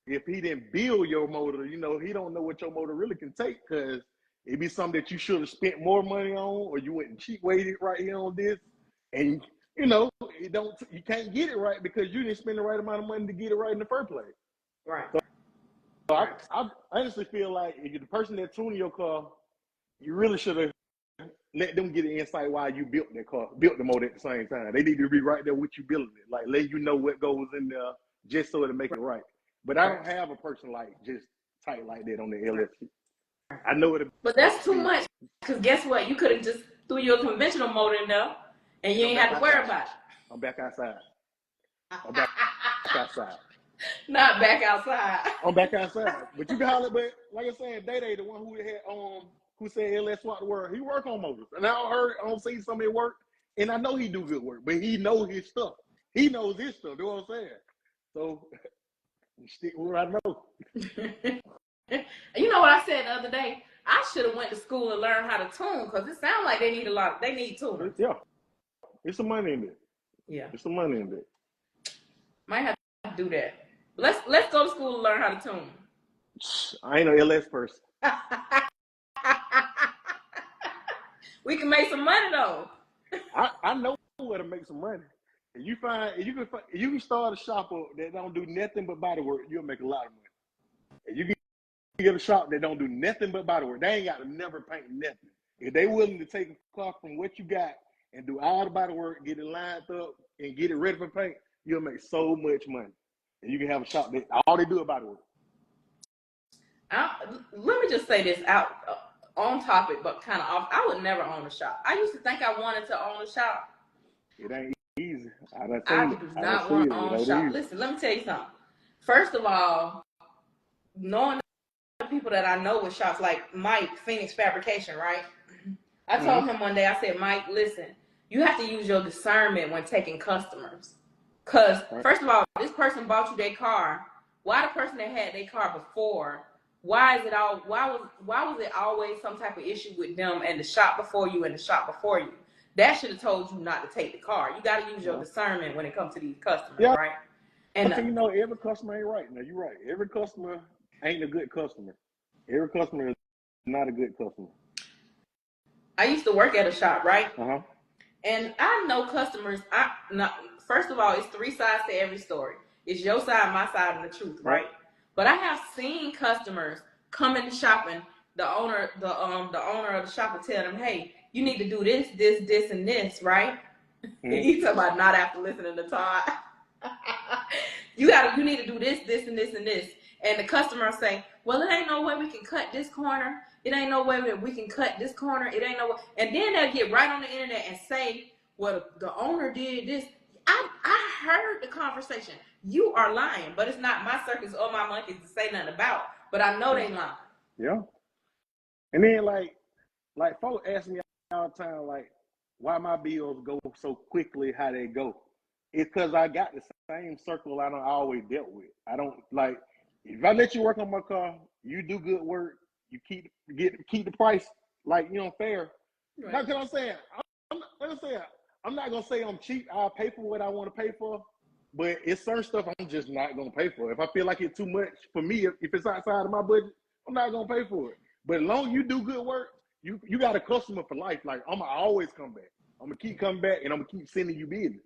Speaker 2: if he didn't build your motor, you know, he don't know what your motor really can take, because it'd be something that you should have spent more money on, or you went and cheap weighted right here on this, and you know, you can't get it right because you didn't spend the right amount of money to get it right in the first place.
Speaker 1: Right.
Speaker 2: So I honestly feel like if you're the person that tuned your car, you really should have let them get an insight why you built that car, built the motor at the same time. They need to be right there with you building it, like let you know what goes in there just so it'll make it right. But I don't have a person like just tight like that on the LFC. I know it.
Speaker 1: But that's too much, because guess what? You could have just threw your conventional motor in there and you ain't have to worry about it.
Speaker 2: I'm back outside. I'm back outside.
Speaker 1: Not back outside.
Speaker 2: I'm back outside. But you can holler, but like I said, Day, the one who said LS swap the world, he work on motors. And I don't see some of his work, and I know he do good work, but he knows his stuff. He knows his stuff, you know what I'm saying? So stick with what I know.
Speaker 1: You know what I said the other day? I should have went to school and learned how to tune, because it sounds like they need tuners.
Speaker 2: Yeah. It's some money in there.
Speaker 1: Yeah.
Speaker 2: It's some money in there.
Speaker 1: Might have to do that. Let's go to school and learn how to tune.
Speaker 2: I ain't no LS person.
Speaker 1: We can make some money though.
Speaker 2: I know where to make some money. If you can start a shop that don't do nothing but body work, you'll make a lot of money. If you can get a shop that don't do nothing but body work, they ain't got to never paint nothing. If they willing to take a car from what you got and do all the body work, get it lined up, and get it ready for paint, you'll make so much money. And you can have a shop that all they do is body work.
Speaker 1: Let me just say this out on topic, but kind of off. I would never own a shop. I used to think I wanted to own a shop.
Speaker 2: It ain't easy. I
Speaker 1: do not want to own a shop. Listen, let me tell you something. First of all, knowing the people that I know with shops like Mike, Phoenix Fabrication, right? I told him one day, I said, Mike, listen, you have to use your discernment when taking customers. Because, first of all, this person bought you their car. Why the person that had their car before, why was it always some type of issue with them and the shop before you and the shop before you? That should have told you not to take the car. You got to use your discernment when it comes to these customers, right? And
Speaker 2: you know, every customer ain't right. Now, you're right. Every customer ain't a good customer. Every customer is not a good customer.
Speaker 1: I used to work at a shop, right?
Speaker 2: Uh-huh.
Speaker 1: And I know customers. First of all, it's 3 sides to every story. It's your side, my side, and the truth, right? But I have seen customers come into shopping. The owner of the shop will tell them, "Hey, you need to do this, this, this, and this," right? He's talking about not after listening to Todd. You need to do this, this, and this, and this. And the customer will say, "Well, it ain't no way we can cut this corner. It ain't no way that we can cut this corner. It ain't no way." And then they'll get right on the internet and say, "Well, the owner did this." I heard the conversation. You are lying, but it's not my circus or my monkeys to say nothing about. But I know they lying.
Speaker 2: Yeah. And then like folks ask me all the time, like, why my bills go so quickly how they go. It's because I got the same circle I always dealt with. I don't like, if I let you work on my car, you do good work, you keep the price like, you know, fair. Right. That's what I'm saying. I'm not gonna say I'm cheap. I'll pay for what I want to pay for, but it's certain stuff I'm just not gonna pay for. If I feel like it's too much for me, if it's outside of my budget, I'm not gonna pay for it. But as long as you do good work, you got a customer for life. Like, I'm gonna always come back. I'm gonna keep coming back, and I'm gonna keep sending you business.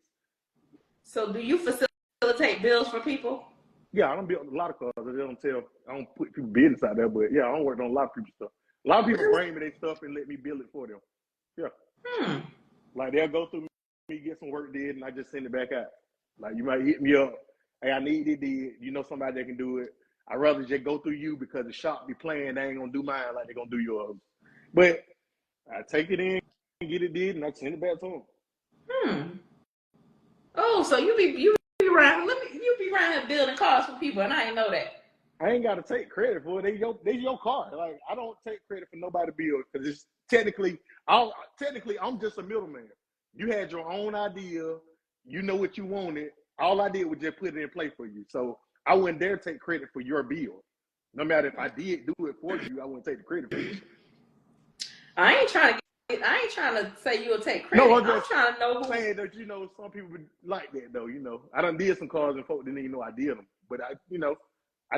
Speaker 2: So,
Speaker 1: do you facilitate bills for people?
Speaker 2: Yeah, I don't build a lot of cars. I don't put people business out there, but yeah, I don't work on a lot of people's stuff. A lot of people bring me their stuff and let me build it for them. Yeah. Like, they'll go through me, get some work did, and I just send it back out. Like, you might hit me up, "Hey, I need it did. You know somebody that can do it." I'd rather just go through you because the shop be playing. They ain't gonna do mine like they're gonna do yours. But I take it in, get it did, and I send it back to them.
Speaker 1: Oh, so you be around here building cars for people, and I didn't know that.
Speaker 2: I ain't got to take credit for it. They your car. Like, I don't take credit for nobody build, because it's technically I'm just a middleman. You had your own idea. You know what you wanted. All I did was just put it in play for you. So I wouldn't dare take credit for your build. No matter if I did do it for you, I wouldn't take the credit for it.
Speaker 1: I ain't trying to say you'll take credit.
Speaker 2: No,
Speaker 1: I'm trying to know who.
Speaker 2: Saying that, you know, some people like that though. You know, I done did some cars and folk didn't even know I did them, but I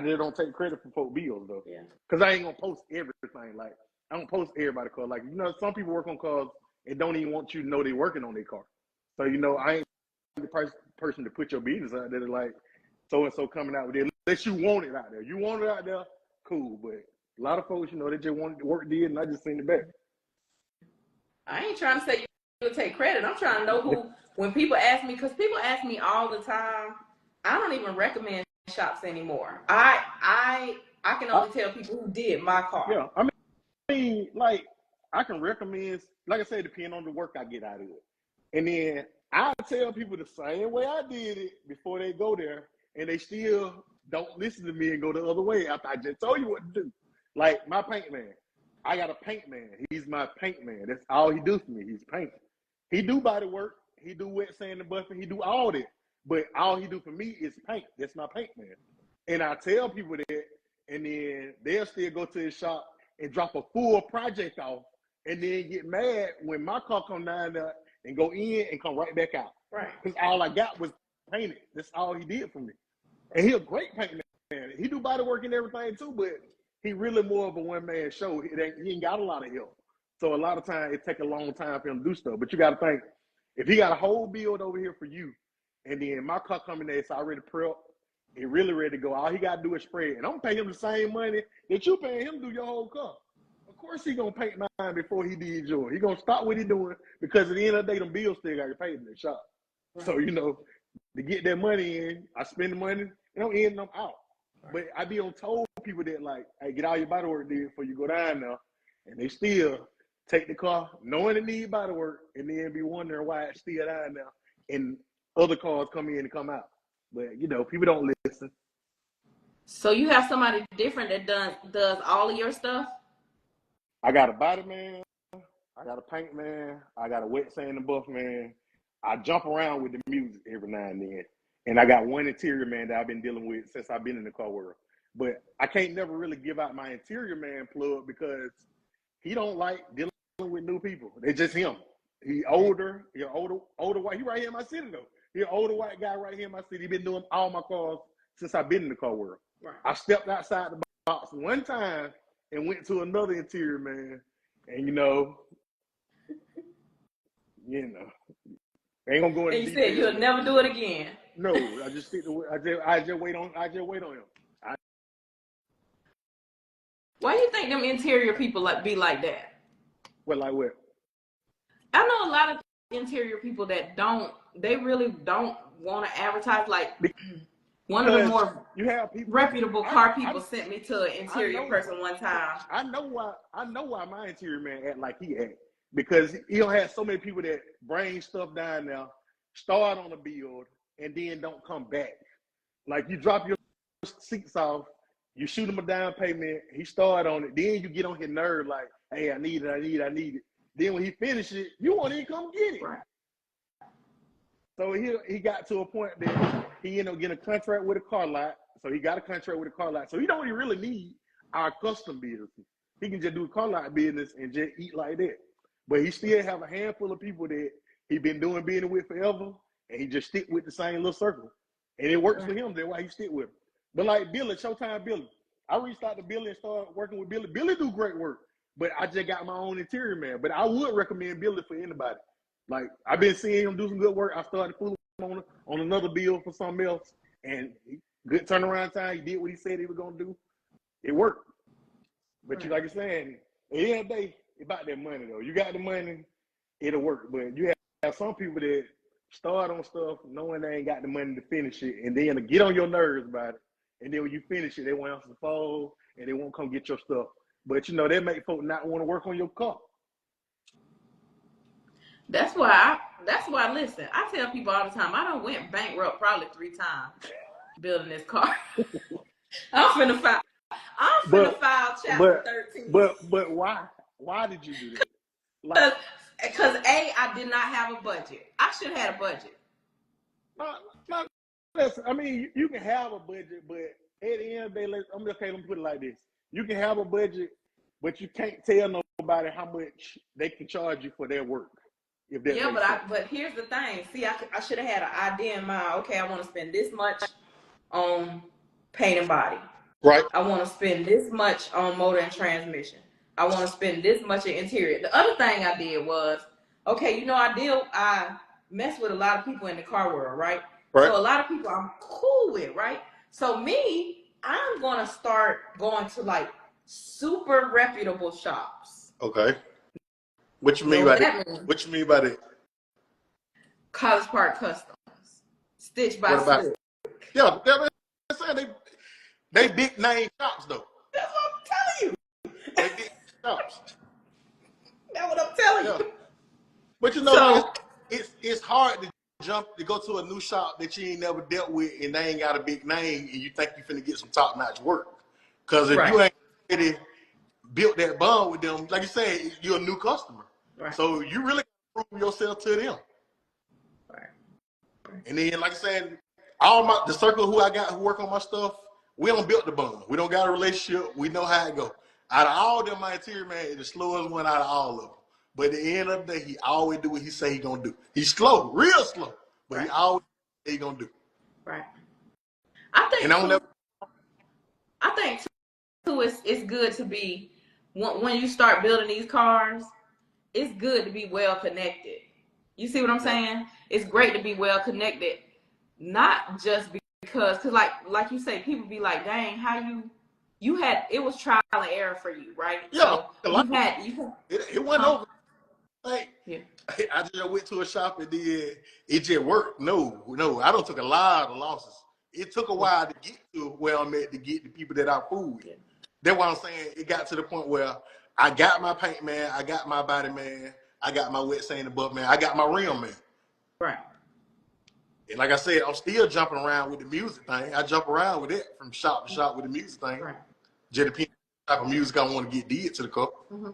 Speaker 2: just don't take credit for folk bills though. Yeah. Because I ain't gonna post everything. Like, I don't post everybody's car. Like, you know, some people work on cars and don't even want you to know they're working on their car. So, you know, I ain't the person to put your business out there like so and so coming out with it. Unless you want it out there. You want it out there, cool. But a lot of folks, you know, they just want the work did, and I just send it back.
Speaker 1: I ain't trying to say you'll take credit. I'm trying to know who. When people ask me, because people ask me all the time, I don't even recommend shops anymore. I can only tell people who did my car.
Speaker 2: Yeah, I mean, like, I can recommend, like I said, depending on the work I get out of it. And then I tell people the same way I did it before they go there, and they still don't listen to me and go the other way after I just told you what to do. Like, my paint man. I got a paint man. He's my paint man. That's all he do for me. He's painting. He do body work. He do wet sand and buffing. He do all that. But all he do for me is paint. That's my paint man. And I tell people that, and then they'll still go to his shop and drop a full project off, and then get mad when my car come down there and go in and come right back out.
Speaker 1: Right.
Speaker 2: Because all I got was painted. That's all he did for me. And he a great paint man. He do body work and everything too, but he really more of a one-man show. He ain't got a lot of help. So a lot of times it take a long time for him to do stuff. But you got to think, if he got a whole build over here for you, and then my car coming there, it's already prepped, it really ready to go. All he got to do is spray it. And I'm going to pay him the same money that you paying him to do your whole car. Of course he going to paint mine before he did yours. He going to stop what he doing, because at the end of the day, them bills still got to pay in the shop. Right. So, you know, to get that money in, I spend the money, and I'm in and I'm out. But I be on told people that, like, hey, get all your body work did before you go down there, and they still take the car knowing it need body work, and then be wondering why it's still down there, and other cars come in and come out. But, you know, people don't listen.
Speaker 1: So you have somebody different that does all of your stuff?
Speaker 2: I got a body man, I got a paint man. I got a wet sand and buff man. I jump around with the music every now and then. And I got one interior man that I've been dealing with since I've been in the car world. But I can't never really give out my interior man plug because he don't like dealing with new people. It's just him. He older white. He right here in my city though. He an older white guy right here in my city. He been doing all my cars since I've been in the car world. Right. I stepped outside the box one time and went to another interior man, and you know, ain't gonna go into detail.
Speaker 1: You said you'll never do it again.
Speaker 2: No, I just stick to. I just wait on him.
Speaker 1: Why do you think them interior people be like that?
Speaker 2: What, like what?
Speaker 1: I know a lot of interior people that they really don't want to advertise. Like one of the more reputable car people sent me to an interior person one time.
Speaker 2: I know why my interior man act like he act, because he'll have so many people that bring stuff down there, start on a build, and then don't come back. Like you drop your seats off, you shoot him a down payment, he start on it, then you get on his nerve like, hey, I need it. Then when he finishes it, you won't even come get it. Right. So he got to a point that he ended up getting a contract with a car lot. So he got a contract with a car lot. So he don't even really need our custom business. He can just do a car lot business and just eat like that. But he still have a handful of people that he been doing business with forever, and he just stick with the same little circle. And it works for him. That's why he stick with him. But like Billy, Showtime Billy, I reached out to Billy and started working with Billy. Billy do great work, but I just got my own interior man. But I would recommend Billy for anybody. Like, I've been seeing him do some good work. I started fooling him on another bill for something else, and good turnaround time. He did what he said he was going to do. It worked. But you like you're saying, at the end of the day, it's about that money, though. You got the money, it'll work. But you have some people that start on stuff knowing they ain't got the money to finish it, and then get on your nerves about it. And then when you finish it, they won't answer the phone, and they won't come get your stuff. But, they make folks not want to work on your car.
Speaker 1: That's why, listen, I tell people all the time, I done went bankrupt probably 3 times building this car. I'm finna file chapter 13.
Speaker 2: But why? Why did you do that?
Speaker 1: Because I did not have a budget. I should have had a budget.
Speaker 2: Listen, I mean, you can have a budget, but at the end of the day, let me put it like this. You can have a budget, but you can't tell nobody how much they can charge you for their work.
Speaker 1: But here's the thing. See, I should have had an idea in mind. Okay, I want to spend this much on paint and body.
Speaker 2: Right.
Speaker 1: I want to spend this much on motor and transmission. I want to spend this much in interior. The other thing I did was, okay, I mess with a lot of people in the car world, right? So a lot of people I'm cool with, right? So I'm going to start going to like super reputable shops.
Speaker 2: Okay. What you mean by that? What you mean by that?
Speaker 1: College Park Customs, Stitch by Stitch.
Speaker 2: Yeah, they big name shops though.
Speaker 1: That's what I'm telling you.
Speaker 2: They big shops.
Speaker 1: That's what I'm telling you.
Speaker 2: But it's hard to go to a new shop that you ain't never dealt with and they ain't got a big name and you think you finna get some top notch work. Because if you ain't already built that bond with them, like you said, you're a new customer. Right. So you really prove yourself to them. Right. And then, like I said, the circle who I got who work on my stuff, we don't build the bond. We don't got a relationship. We know how it go. Out of all them, my interior man is the slowest one out of all of them. But at the end of the day, he always do what he say he gonna do. He's slow, real slow, but he always say he gonna do. Right.
Speaker 1: I think too, it's good to be when you start building these cars. It's good to be well connected. You see what I'm saying? It's great to be well connected, not just because like you say, people be like, dang, how you had it was trial and error for you, right?
Speaker 2: Yeah,
Speaker 1: so
Speaker 2: it went over. Like, I just went to a shop and it just worked. No, I don't took a lot of losses. It took a while to get to where I'm at to get the people that I fool with. That's why I'm saying it got to the point where I got my paint man, I got my body man, I got my wet sand above man, I got my rim man. Right. And like I said, I'm still jumping around with the music thing. I jump around with it from shop to shop with the music thing. Right. Just depends on the type of music I want to get did to the car. Mm-hmm.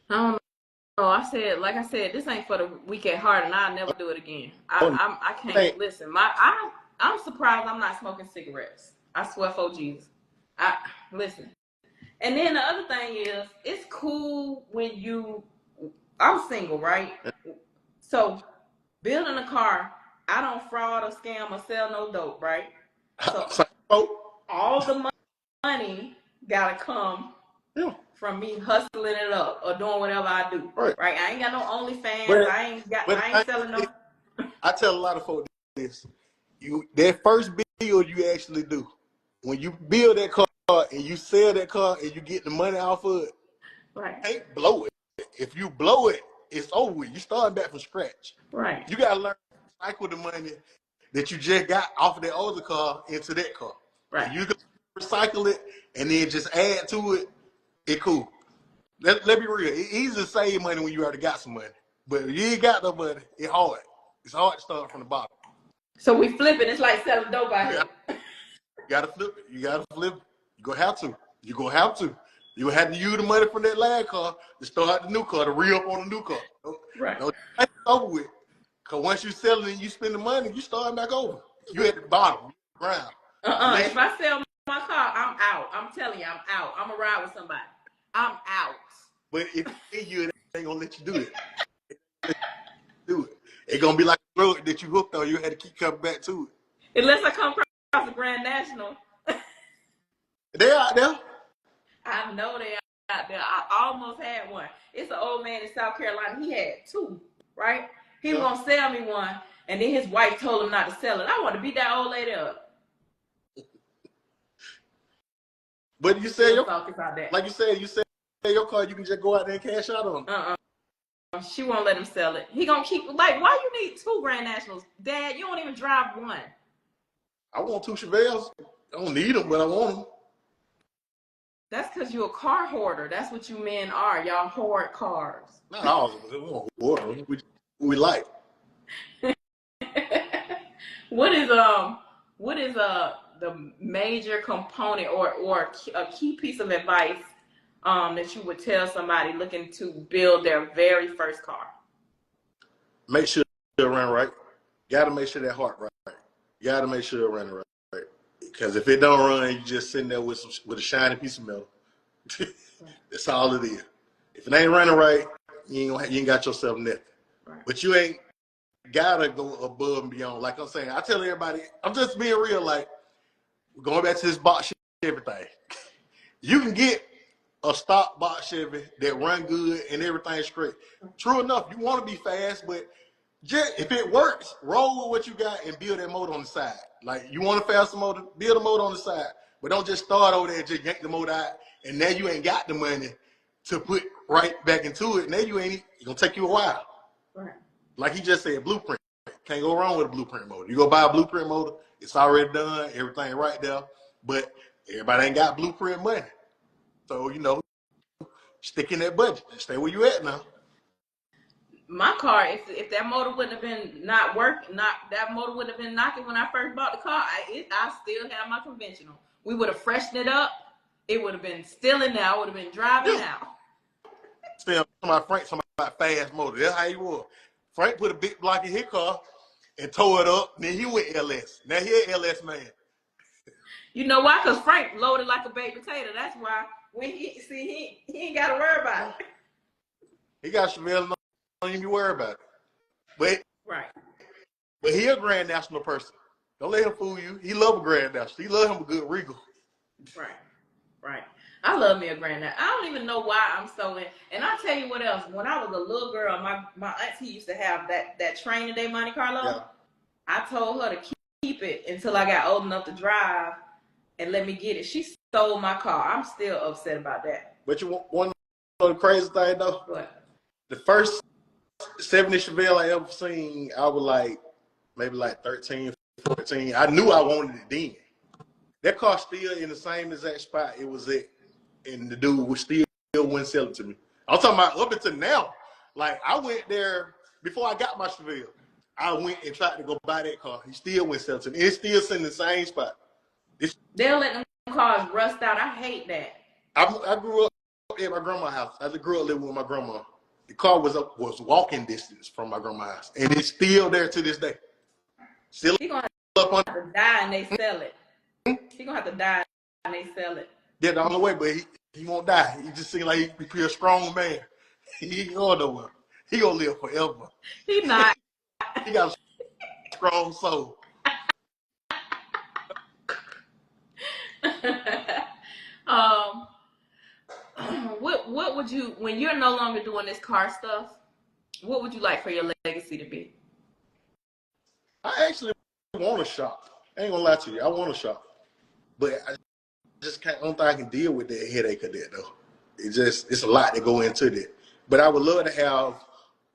Speaker 1: I don't know. Like I said, this ain't for the weak at heart, and I'll never do it again.
Speaker 2: Oh,
Speaker 1: I can't listen. I'm surprised I'm not smoking cigarettes. I swear for Jesus. I listen. And then the other thing is, it's cool when I'm single, right? So building a car, I don't fraud or scam or sell no dope, right? So all the money gotta come from me hustling it up or doing whatever I do. Right? I ain't got no OnlyFans. I ain't selling no.
Speaker 2: I tell a lot of folks this. That first build you actually do. When you build that car and you sell that car and you get the money off of it,
Speaker 1: right.
Speaker 2: Can't blow it. If you blow it, it's over with. You starting back from scratch.
Speaker 1: Right.
Speaker 2: You gotta learn to cycle the money that you just got off of that older car into that car.
Speaker 1: Right.
Speaker 2: If you can recycle it and then just add to it, it cool. Let be real. It's easy to save money when you already got some money. But if you ain't got no money, it's hard. It's hard to start from the bottom.
Speaker 1: So we flip it. It's like selling dope out here.
Speaker 2: You gotta flip it. You gotta flip it. You're gonna have to. You're gonna have to. You gonna have to use the money from that last car to start the new car, to re-up on the new car.
Speaker 1: Right.
Speaker 2: No, it's over with. Because once you sell it and you spend the money, you start back over. You at the bottom, ground.
Speaker 1: If I sell my car, I'm out. I'm telling you, I'm out. I'm gonna ride with somebody. I'm out.
Speaker 2: But if you ain't gonna let you do it. It's gonna be like a road that you hooked on. You had to keep coming back to
Speaker 1: it. Unless I come across the Grand National.
Speaker 2: They out there.
Speaker 1: I know they are out there. I almost had one. It's an old man in South Carolina. He had two, right? He was gonna sell me one, and then his wife told him not to sell it. I want to beat that old lady up.
Speaker 2: But you said
Speaker 1: like
Speaker 2: you said your car, you can just go out there and cash out on it.
Speaker 1: She won't let him sell it. He gonna keep like, why you need two Grand Nationals? Dad, you don't even drive one.
Speaker 2: I want two Chevelles. I don't need them, but I want them.
Speaker 1: That's because you're a car hoarder. That's what you men are. Y'all hoard cars.
Speaker 2: Not all of them. We don't hoard them. We like.
Speaker 1: What is the major component or a key piece of advice that you would tell somebody looking to build their very first car?
Speaker 2: Make sure it run right. Gotta make sure that heart right. Gotta make sure it run right. Because if it don't run, you just sitting there with a shiny piece of metal. That's all it is. If it ain't running right, you ain't got yourself nothing. Right. But you ain't gotta go above and beyond. Like I'm saying, I tell everybody, I'm just being real. Like, going back to this box Chevy thing. You can get a stock box Chevy that run good and everything's straight. True enough, you want to be fast, but just, if it works, roll with what you got and build that motor on the side. Like, you want a faster motor, build a motor on the side. But don't just start over there and just yank the motor out, and now you ain't got the money to put right back into it. Now it's gonna take you a while. Right. Like he just said, blueprint. Can't go wrong with a blueprint motor. You go buy a blueprint motor, it's already done, everything right there. But everybody ain't got blueprint money. So, stick in that budget. Stay where you at now.
Speaker 1: My car, if that motor wouldn't have been that motor wouldn't have been knocking when I first bought the car, I still have my conventional. We would have freshened it up. It would have been still in there. I would have been driving now.
Speaker 2: Still, Frank talking about fast motor. That's how he was. Frank put a big block in his car and tore it up. Then he went LS. Now he an LS man.
Speaker 1: You know why? Because Frank loaded like a baked potato. That's why when he ain't got to worry about it.
Speaker 2: He got Chevelle, don't even worry about it. But he a Grand National person. Don't let him fool you. He love a Grand National. He love him a good Regal.
Speaker 1: Right. I love me a Grand National. I don't even know why I'm so in. And I'll tell you what else. When I was a little girl, my auntie used to have that training day Monte Carlo. Yeah. I told her to keep it until I got old enough to drive and let me get it. She stole my car. I'm still upset about that.
Speaker 2: But you want to know the crazy thing though?
Speaker 1: What?
Speaker 2: The first 70 Chevelle I ever seen, I was maybe 13, 14. I knew I wanted it then. That car still in the same exact spot it was at, and the dude was still wouldn't sell it to me. I'm talking about up until now. Like, I went there before I got my Chevelle. I went and tried to go buy that car. He still wouldn't sell it to me. It's still sitting in the same spot.
Speaker 1: They'll let them cars rust out. I hate that.
Speaker 2: I grew up
Speaker 3: up at my grandma's house. I grew up living with my grandma. The car was walking distance from my grandma's house, and it's still there to this day. Still
Speaker 1: He gonna
Speaker 3: up on.
Speaker 1: have to die and they sell it. He gonna have to die and they sell it.
Speaker 3: Yeah, the only way, but he won't die. He just seems like he be a strong man. He ain't going nowhere. He gonna live forever.
Speaker 1: He not.
Speaker 3: He got a strong soul.
Speaker 1: um, what would you, when you're no longer doing this car stuff, what would you like for your legacy to be?
Speaker 3: I actually want a shop. I ain't gonna lie to you. I want a shop, but I just can't. I don't think I can deal with that headache of that though. It's a lot to go into that. But I would love to have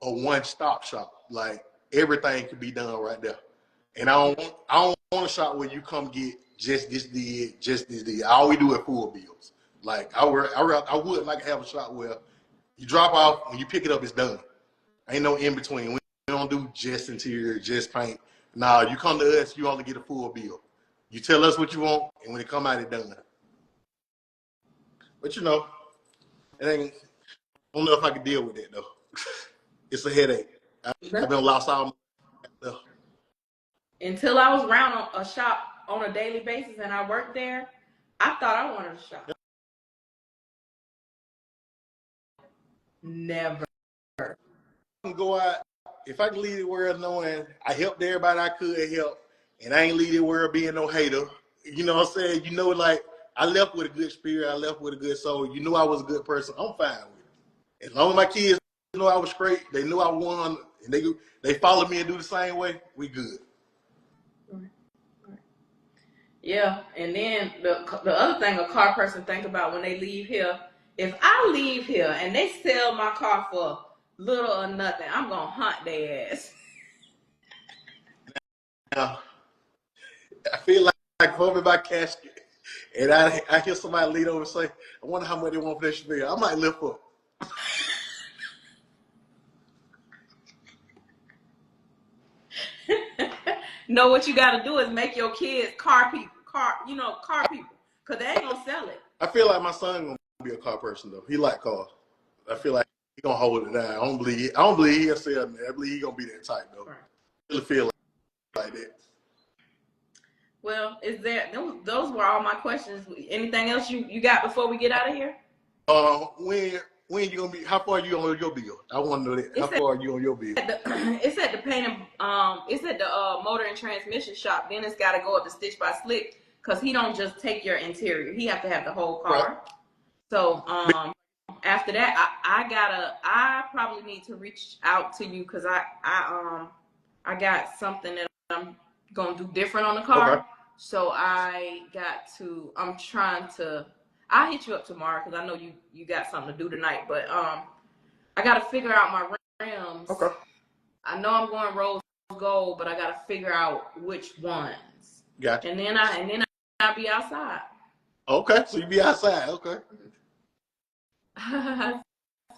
Speaker 3: a one-stop shop. Like everything can be done right there. And I don't want a shop where you come get just this did, just this did. All we do is full bills. Like I would like to have a shop where you drop off when you pick it up, it's done. Ain't no in between. We don't do just interior, just paint. Nah, you come to us, you only get a full bill. You tell us what you want, and when it come out, it's done. But you know, it ain't. I don't know if I can deal with that though. It's a headache. I've been lost all my stuff.
Speaker 1: Until I was around a shop on a daily basis and I worked there, I thought I wanted a shop. Never.
Speaker 3: I can go out, if I can leave the world knowing I helped everybody I could help, and I ain't leave the world being no hater. You know what I'm saying? You know, like I left with a good spirit, I left with a good soul. You knew I was a good person. I'm fine with it. As long as my kids knew I was great, they knew I won, and they follow me and do the same way, we good.
Speaker 1: Yeah, and then the other thing a car person think about when they leave here, if I leave here and they sell my car for little or nothing, I'm gonna hunt their ass.
Speaker 3: Now, I feel like over my casket, and I hear somebody lean over and say, I wonder how much they want for this bill. I might lift up.
Speaker 1: No, what you gotta do is make your kids car people, cause they ain't gonna sell it.
Speaker 3: I feel like my son gonna be a car person though. He like cars. I feel like he gonna hold it down. I don't believe he'll sell me. I believe he gonna be that type though.
Speaker 1: Right.
Speaker 3: I really feel like that.
Speaker 1: Well, those were all my questions. Anything else you got before we get out of here?
Speaker 3: When you gonna be? How far are you on your bill? I want to know that. How far are you on your bill?
Speaker 1: It's at the paint and it's at the motor and transmission shop. Then it's got to go up to Stitch by Slick because he don't just take your interior. He have to have the whole car.
Speaker 3: Right.
Speaker 1: So after that, I probably need to reach out to you because I got something that I'm gonna do different on the car. Okay. So I'm trying to. I'll hit you up tomorrow because I know you got something to do tonight. But I got to figure out my rims.
Speaker 3: Okay.
Speaker 1: I know I'm going rose gold, but I got to figure out which ones.
Speaker 3: Gotcha.
Speaker 1: And then I'll be outside.
Speaker 3: Okay, so you be outside. Okay.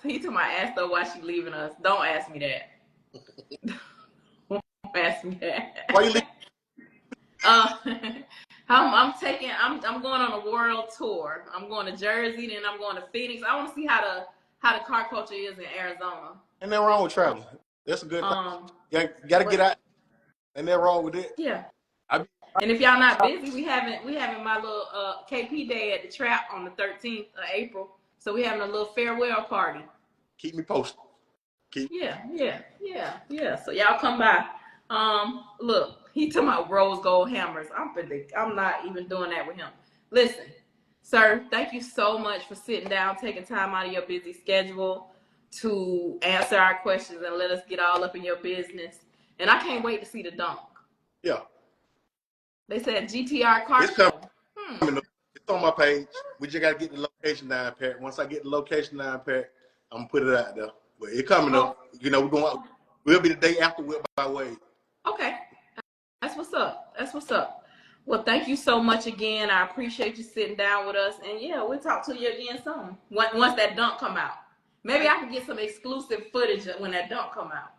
Speaker 1: He told my ass though why she leaving us. Don't ask me that. Don't ask me that.
Speaker 3: Why you leaving?
Speaker 1: I'm going on a world tour. I'm going to Jersey, then I'm going to Phoenix. I want to see how the car culture is in Arizona.
Speaker 3: Ain't nothing wrong with traveling. That's a good thing. You gotta get out. Ain't nothing wrong with it.
Speaker 1: Yeah. And if y'all not busy, we having my little KP day at the Trap on the 13th of April. So we having a little farewell party.
Speaker 3: Keep me posted.
Speaker 1: Yeah. So y'all come by. Look, he talking about rose gold hammers. I'm not even doing that with him. Listen, sir, thank you so much for sitting down, taking time out of your busy schedule to answer our questions and let us get all up in your business. And I can't wait to see the dunk.
Speaker 3: Yeah.
Speaker 1: They said GTR car
Speaker 3: it's
Speaker 1: show.
Speaker 3: Coming. It's on my page. We just gotta get the location down pat. Once I get the location down pat, I'm gonna put it out there. But it's coming up. You know, we'll be the day after Whip by Wade.
Speaker 1: Okay. That's what's up. Well, thank you so much again. I appreciate you sitting down with us. And yeah, we'll talk to you again soon. Once that dunk come out. Maybe I can get some exclusive footage when that dunk come out.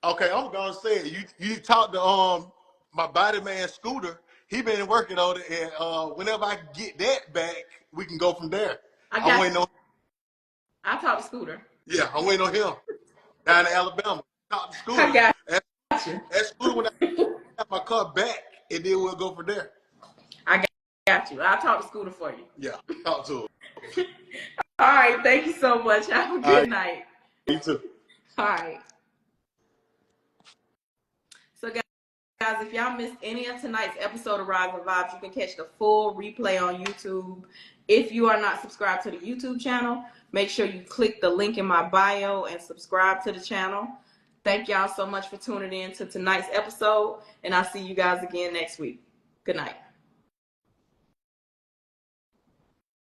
Speaker 3: Okay, I'm gonna say it. You talked to my body man Scooter. He been working on it, and whenever I get that back, we can go from there. I'm waiting on
Speaker 1: I'll talk to Scooter.
Speaker 3: Yeah, I'm waiting on him down in Alabama. Talk to
Speaker 1: I
Speaker 3: Scooter.
Speaker 1: got
Speaker 3: Ask
Speaker 1: you.
Speaker 3: Scooter when I have my car back, and then we'll go from there.
Speaker 1: I got you. I'll talk to Scooter for you.
Speaker 3: Yeah, talk to him.
Speaker 1: All right. Thank you so much. Have a
Speaker 3: All
Speaker 1: good
Speaker 3: right,
Speaker 1: night.
Speaker 3: you too.
Speaker 1: All right. So, guys, if y'all missed any of tonight's episode of Rydes N Vybes, you can catch the full replay on YouTube. If you are not subscribed to the YouTube channel, make sure you click the link in my bio and subscribe to the channel. Thank y'all so much for tuning in to tonight's episode, and I'll see you guys again next week. Good night.